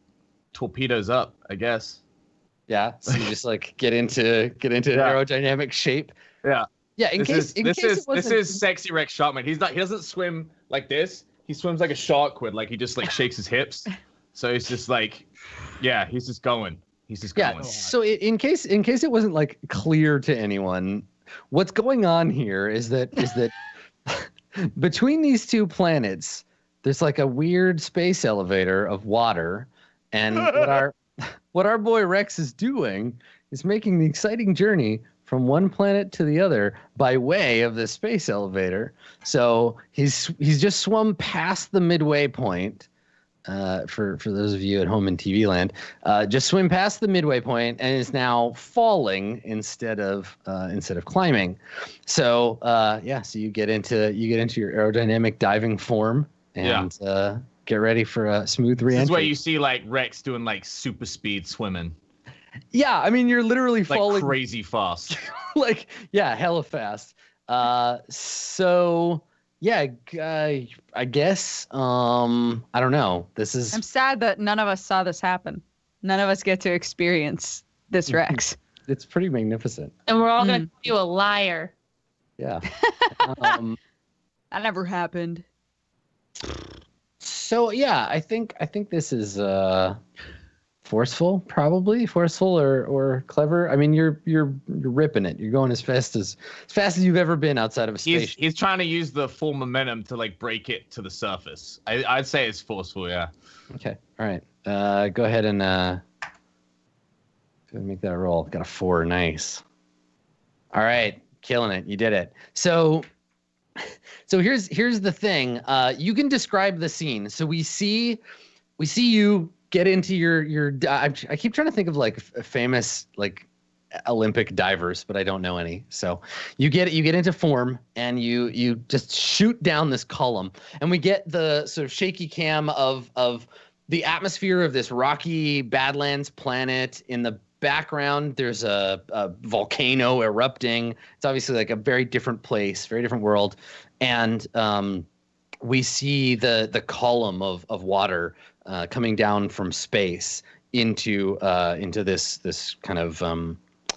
torpedoes up, I guess. Yeah, so you just like get into aerodynamic shape. Yeah. Yeah, This it wasn't, is sexy Rex Sharkman. He doesn't swim like this. He swims like a shark would, like he just like shakes his hips. So it's just like, yeah, he's just going. Yeah. So in case it wasn't like clear to anyone, what's going on here is that between these two planets, there's like a weird space elevator of water, and what our boy Rex is doing is making the exciting journey from one planet to the other by way of the space elevator. So he's just swum past the midway point. For those of you at home in TV land, just swim past the midway point and is now falling instead of climbing. So so you get into your aerodynamic diving form and get ready for a smooth re-entry. This is where you see like Rex doing like super speed swimming, Yeah, I mean you're literally like falling crazy fast. like hella fast. So yeah, I guess I don't know. I'm sad that none of us saw this happen. None of us get to experience this Rex. It's pretty magnificent. And we're all going to call you a liar. Yeah. That never happened. So yeah, I think this is forceful or clever. I mean, you're ripping it. You're going as fast as you've ever been outside of a station. He's trying to use the full momentum to like break it to the surface. I'd say it's forceful, yeah. Okay. All right. Go ahead and make that roll. Got a 4. Nice. All right. Killing it. You did it. So here's the thing. You can describe the scene. So we see we see you get into your. I keep trying to think of like famous like Olympic divers, but I don't know any. So you get into form and you just shoot down this column, and we get the sort of shaky cam of the atmosphere of this rocky Badlands planet. In the background, there's a volcano erupting. It's obviously like a very different place, very different world, and we see the column of water coming down from space into this kind of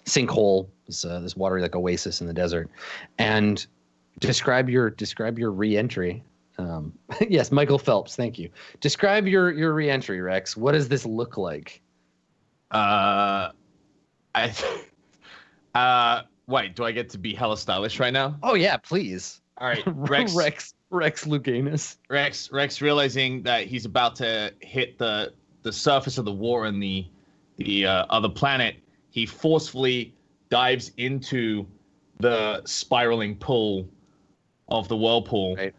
sinkhole, this watery like oasis in the desert. And describe your re-entry. Yes, Michael Phelps, thank you. Describe your re-entry, Rex. What does this look like? Wait, do I get to be hella stylish right now? Oh yeah, please. All right, Rex. Rex Luganus. Rex realizing that he's about to hit the surface of the water in the other planet, he forcefully dives into the spiraling pool of the whirlpool. Right.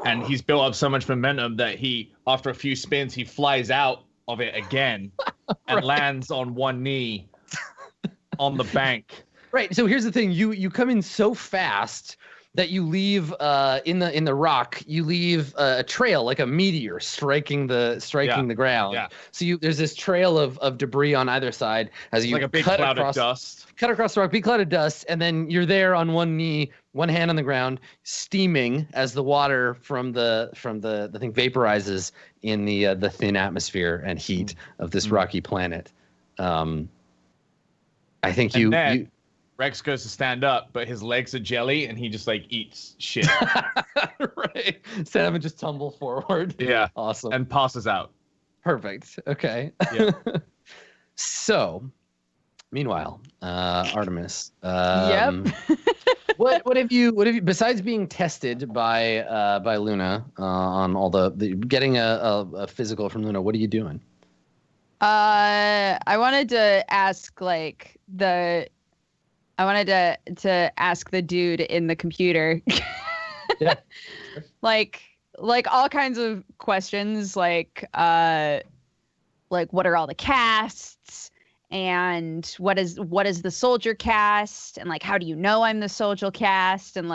And he's built up so much momentum that after a few spins, he flies out of it again and lands on one knee on the bank. Right. So here's the thing: you come in so fast that you leave in the rock. You leave a trail like a meteor striking the ground. Yeah. So there's this trail of debris on either side as It's you like a big cut cloud across, of dust. Cut across the rock, big cloud of dust, and then you're there on one knee, one hand on the ground, steaming as the water from the thing vaporizes in the thin atmosphere and heat of this rocky planet. I think you. Rex goes to stand up, but his legs are jelly, and he just like eats shit. Right. Stand up and just tumble forward. Yeah. Awesome. And passes out. Perfect. Okay. Yeah. So, meanwhile, Artemis. Yep. What have you besides being tested by Luna on all the getting a physical from Luna? What are you doing? I wanted to ask to ask the dude in the computer. Yeah. like all kinds of questions, like what are all the casts, and what is the soldier cast, and like how do you know I'm the soldier cast, and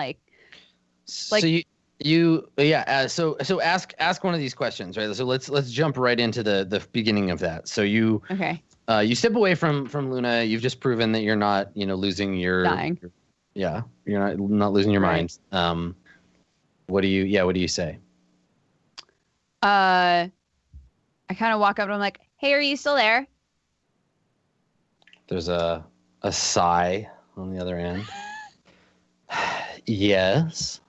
so so ask one of these questions, right? So let's jump right into the beginning of that. So you you step away from Luna. You've just proven that you're not losing your dying. You're not losing your Right. mind. What do you say? I kind of walk up and I'm like, hey, are you still there? There's a sigh on the other end. Yes.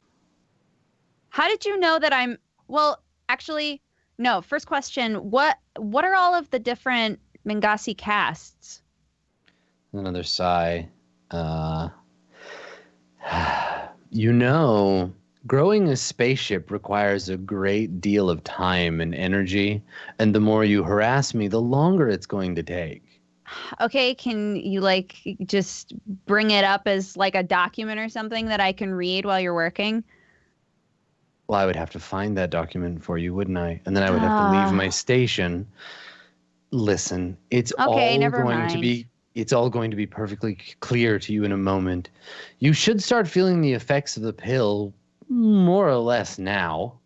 How did you know that I'm... Well, actually, no. First question, what are all of the different Mangasi casts? Another sigh. Growing a spaceship requires a great deal of time and energy, and the more you harass me, the longer it's going to take. Okay, can you just bring it up as like a document or something that I can read while you're working? Well, I would have to find that document for you, wouldn't I? And then I would have to leave my station. Listen, it's all going to be perfectly clear to you in a moment. You should start feeling the effects of the pill more or less now.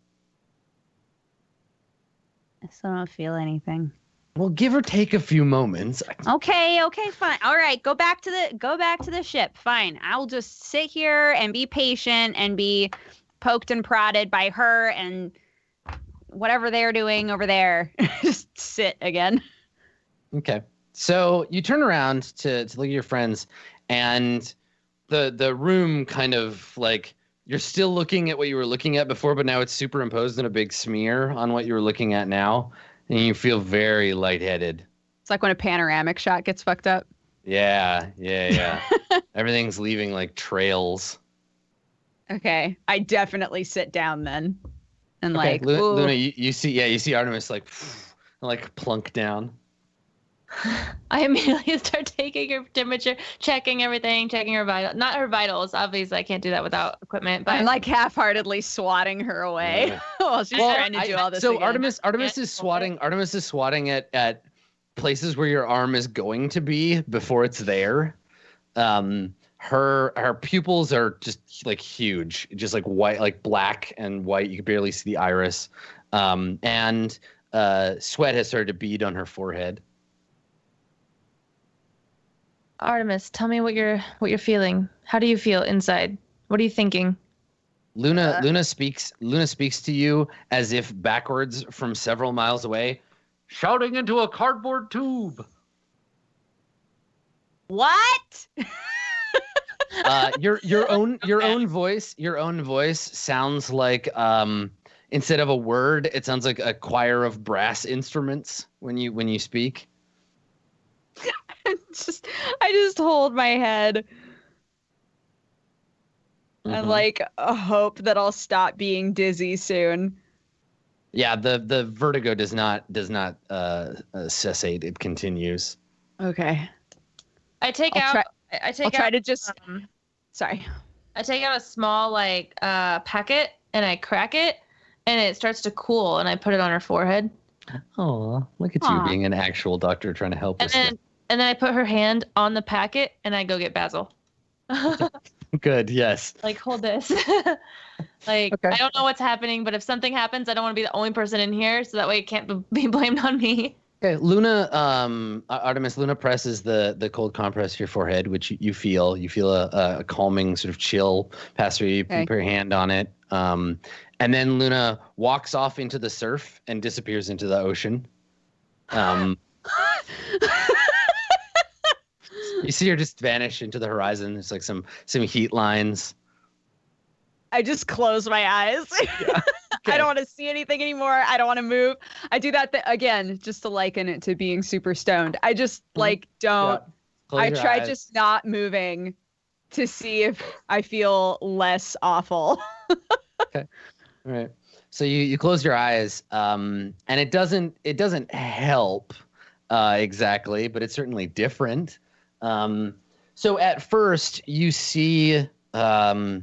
I still don't feel anything. Well, give or take a few moments. Okay, fine. All right, go back to the ship. Fine. I'll just sit here and be patient and be poked and prodded by her and whatever they're doing over there. Just sit again. Okay. So you turn around to look at your friends, and the room kind of like you're still looking at what you were looking at before, but now it's superimposed in a big smear on what you were looking at now, and you feel very lightheaded. It's like when a panoramic shot gets fucked up. Yeah. Everything's leaving like trails. Okay, I definitely sit down then, and Okay, like Luna, you see Artemis like plunk down. I immediately start taking her temperature, checking everything, checking her vitals. Not her vitals, obviously. I can't do that without equipment. But I'm like half-heartedly swatting her away Yeah. while she's trying to do all this So again. Artemis is swatting at places where your arm is going to be before it's there. Her pupils are just like huge, just like white, like black and white. You can barely see the iris. And sweat has started to bead on her forehead. Artemis, tell me what you're feeling. How do you feel inside? What are you thinking? Luna speaks to you as if backwards from several miles away, shouting into a cardboard tube. What? Your own voice sounds like instead of a word, it sounds like a choir of brass instruments when you speak. I just hold my head and like hope that I'll stop being dizzy soon. Yeah, the vertigo does not cessate. It continues. Okay. I take I'll out. Sorry. I take out a small packet and I crack it, and it starts to cool, and I put it on her forehead. Oh, look at you being an actual doctor trying to help us. And then I put her hand on the packet, and I go get Basil. Good. Yes. Like, hold this. I don't know what's happening, but if something happens, I don't want to be the only person in here, so that way it can't be blamed on me. Okay, Artemis, Luna presses the cold compress to your forehead, which you feel. You feel a calming sort of chill pass through you. Okay. Put your hand on it. And then Luna walks off into the surf and disappears into the ocean. You see her just vanish into the horizon. There's like some heat lines. I just close my eyes. Yeah. Okay. I don't want to see anything anymore. I don't want to move. I do that again, just to liken it to being super stoned. I just don't. Yeah. I Close your try eyes. just not moving to see if I feel less awful. Okay. All right. So you close your eyes, and it doesn't help exactly, but it's certainly different. So at first you see a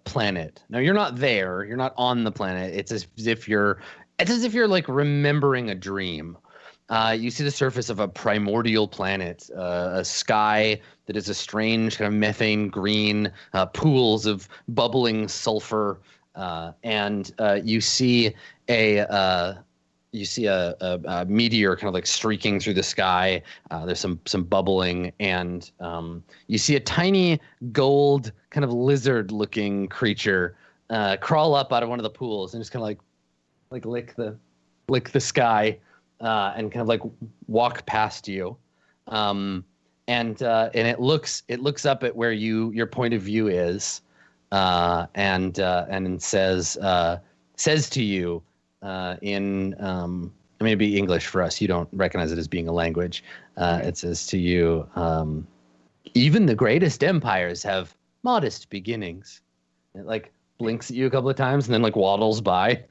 planet. Now you're not there. You're not on the planet. It's as if you're like remembering a dream. You see the surface of a primordial planet, a sky that is a strange kind of methane green, pools of bubbling sulfur, and you see a meteor kind of like streaking through the sky. There's some bubbling, and you see a tiny gold kind of lizard-looking creature crawl up out of one of the pools and just kind of like lick the sky and kind of like walk past you. And it looks up at where your point of view is, and says to you. In maybe English for us, you don't recognize it as being a language. It says to you, even the greatest empires have modest beginnings. It like blinks at you a couple of times and then like waddles by.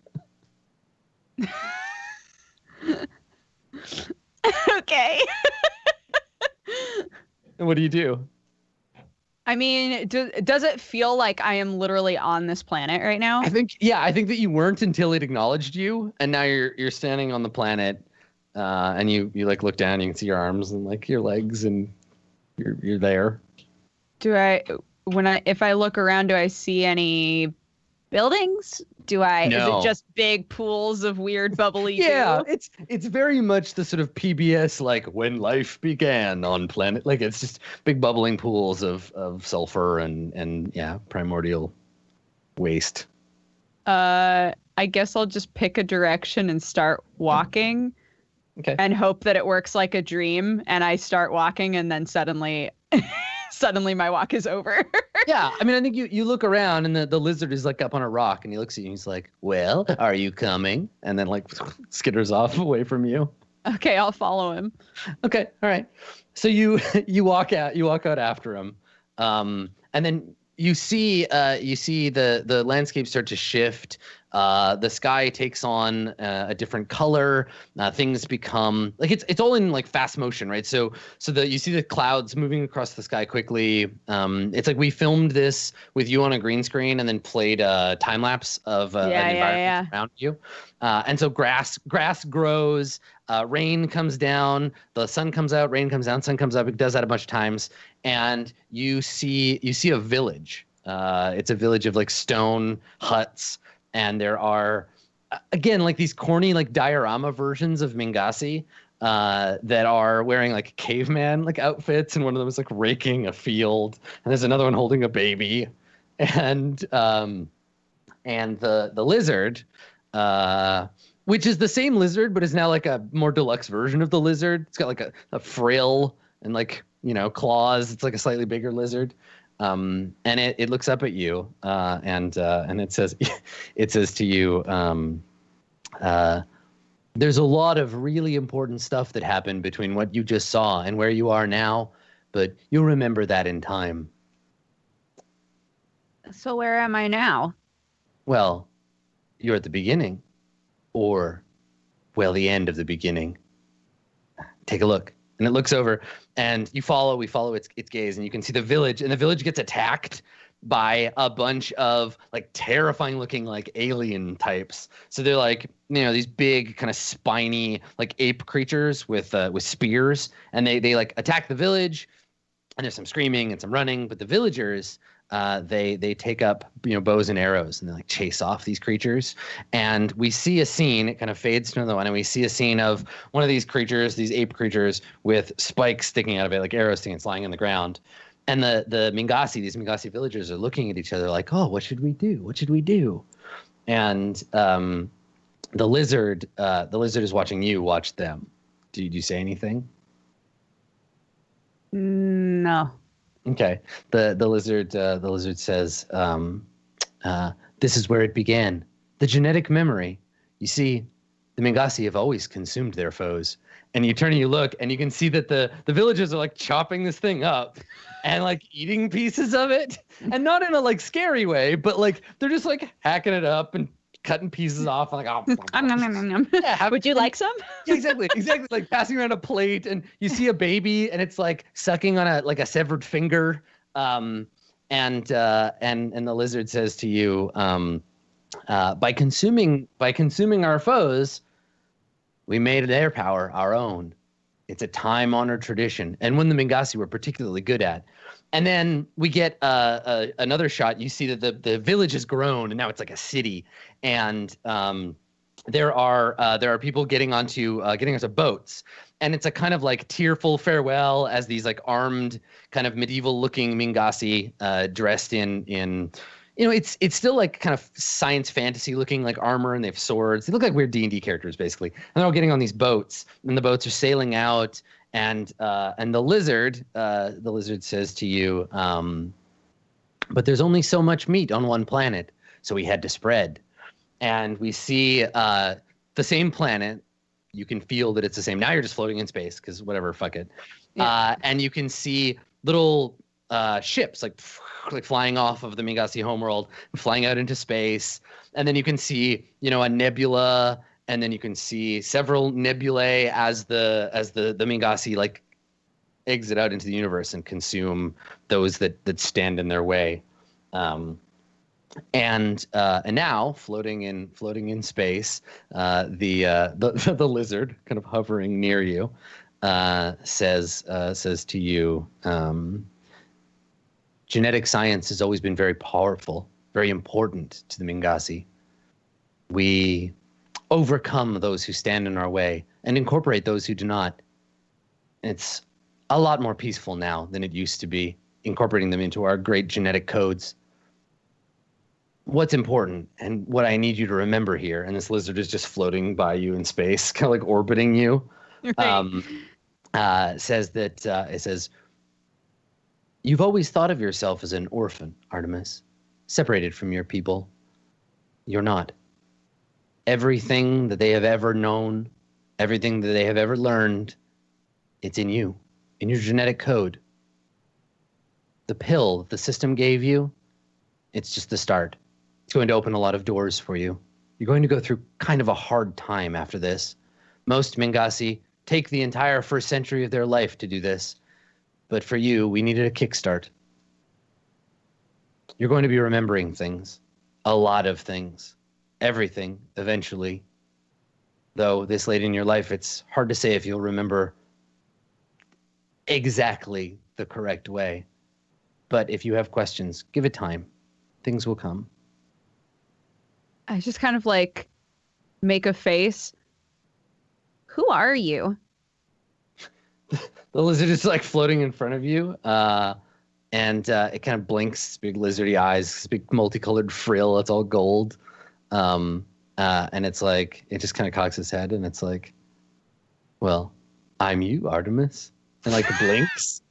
Okay. And what do you do? I mean, does it feel like I am literally on this planet right now? I think that you weren't until it acknowledged you, and now you're standing on the planet, and you like look down, you can see your arms and like your legs, and you're there. If I look around, do I see any buildings? No. Is it just big pools of weird bubbly Yeah, goo? it's very much the sort of PBS like when life began on planet. Like it's just big bubbling pools of sulfur and yeah, primordial waste. I guess I'll just pick a direction and start walking. Okay. And hope that it works like a dream, and I start walking, and then suddenly my walk is over. Yeah, I mean, I think you look around, and the lizard is like up on a rock, and he looks at you, and he's like, "Well, are you coming?" And then like skitters off away from you. Okay, I'll follow him. Okay, all right. So you walk out after him, and then you see the landscape start to shift. The sky takes on a different color. Things become like it's all in like fast motion, right? So you see the clouds moving across the sky quickly. It's like we filmed this with you on a green screen and then played a time lapse of an environment around you. And so grass grows, rain comes down, the sun comes out, rain comes down, sun comes up. It does that a bunch of times, and you see a village. It's a village of like stone huts. And there are, again, like these corny, like diorama versions of Mingasi that are wearing like caveman like outfits, and one of them is like raking a field, and there's another one holding a baby, and the lizard, which is the same lizard but is now like a more deluxe version of the lizard. It's got like a frill and like claws. It's like a slightly bigger lizard. And it looks up at you, and it says to you, there's a lot of really important stuff that happened between what you just saw and where you are now, but you'll remember that in time. So where am I now? Well, you're at the beginning, or, well, the end of the beginning. Take a look. And it looks over, and we follow its gaze, and you can see the village, and the village gets attacked by a bunch of like terrifying looking like alien types. So they're like, these big kind of spiny like ape creatures with spears, and they like attack the village, and there's some screaming and some running, but the villagers, they take up bows and arrows, and they like chase off these creatures. And we see a scene, it kind of fades to another one, and we see a scene of one of these creatures, these ape creatures with spikes sticking out of it, like arrows sticking, it's lying on the ground. And these Mingasi villagers are looking at each other like, oh, what should we do? And the lizard is watching you watch them. Did you say anything? No. Okay. The lizard says, this is where it began. The genetic memory. You see, the Mingasi have always consumed their foes. And you turn and you look, and you can see that the villagers are like chopping this thing up and like eating pieces of it. And not in a like scary way, but like they're just like hacking it up and cutting pieces off. Like, oh, yeah, would you like some? Yeah, exactly. Like passing around a plate, and you see a baby, and it's like sucking on a severed finger. And the lizard says to you, by consuming our foes, we made their power our own. It's a time-honored tradition, and one the Mingasi were particularly good at. And then we get another shot. You see that the village has grown, and now it's like a city. And there are people getting onto boats, and it's a kind of like tearful farewell as these like armed, kind of medieval-looking Mingasi dressed in. It's still like kind of science fantasy looking like armor, and they have swords. They look like weird D&D characters basically. And they're all getting on these boats, and the boats are sailing out. And the lizard says to you, but there's only so much meat on one planet, so we had to spread. And we see the same planet. You can feel that it's the same. Now you're just floating in space because whatever, fuck it. Yeah. And you can see little ships like flying off of the Mingasi homeworld, flying out into space. And then you can see, a nebula. And then you can see several nebulae as the Mingasi like exit out into the universe and consume those that stand in their way. And now floating in space, the lizard kind of hovering near you says to you, genetic science has always been very powerful, very important to the Mingasi. We overcome those who stand in our way and incorporate those who do not. It's a lot more peaceful now than it used to be, incorporating them into our great genetic codes. What's important and what I need you to remember here, and this lizard is just floating by you in space, kind of like orbiting you, right. Says, you've always thought of yourself as an orphan, Artemis, separated from your people. You're not. Everything that they have ever known, everything that they have ever learned, it's in you, in your genetic code. The pill that the system gave you, It's just the start. It's going to open a lot of doors for you. You're going to go through kind of a hard time after this. Most Mingasi take the entire first century of their life to do this. But for you, we needed a kickstart. You're going to be remembering things. A lot of things. Everything, eventually. Though this late in your life, it's hard to say if you'll remember exactly the correct way. But if you have questions, give it time. Things will come. I just kind of like make a face. Who are you? The lizard is like floating in front of you, and it kind of blinks, big lizardy eyes, big multicolored frill. It's all gold, and it's like it just kind of cocks its head, and it's like, "Well, I'm you, Artemis," and like blinks.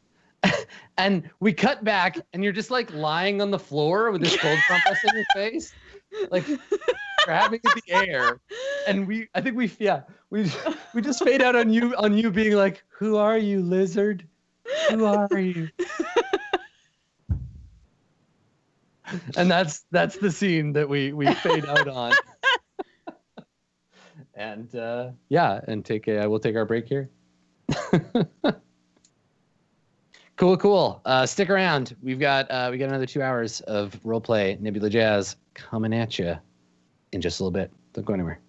And we cut back, and you're just like lying on the floor with this gold compress in your face, like grabbing at the air. And we just fade out on you being like, "Who are you, lizard? Who are you?" And that's the scene that we fade out on. And we'll take our break here. Cool. Stick around. We got another 2 hours of RollPlay Nebula Jazz coming at you in just a little bit. Don't go anywhere.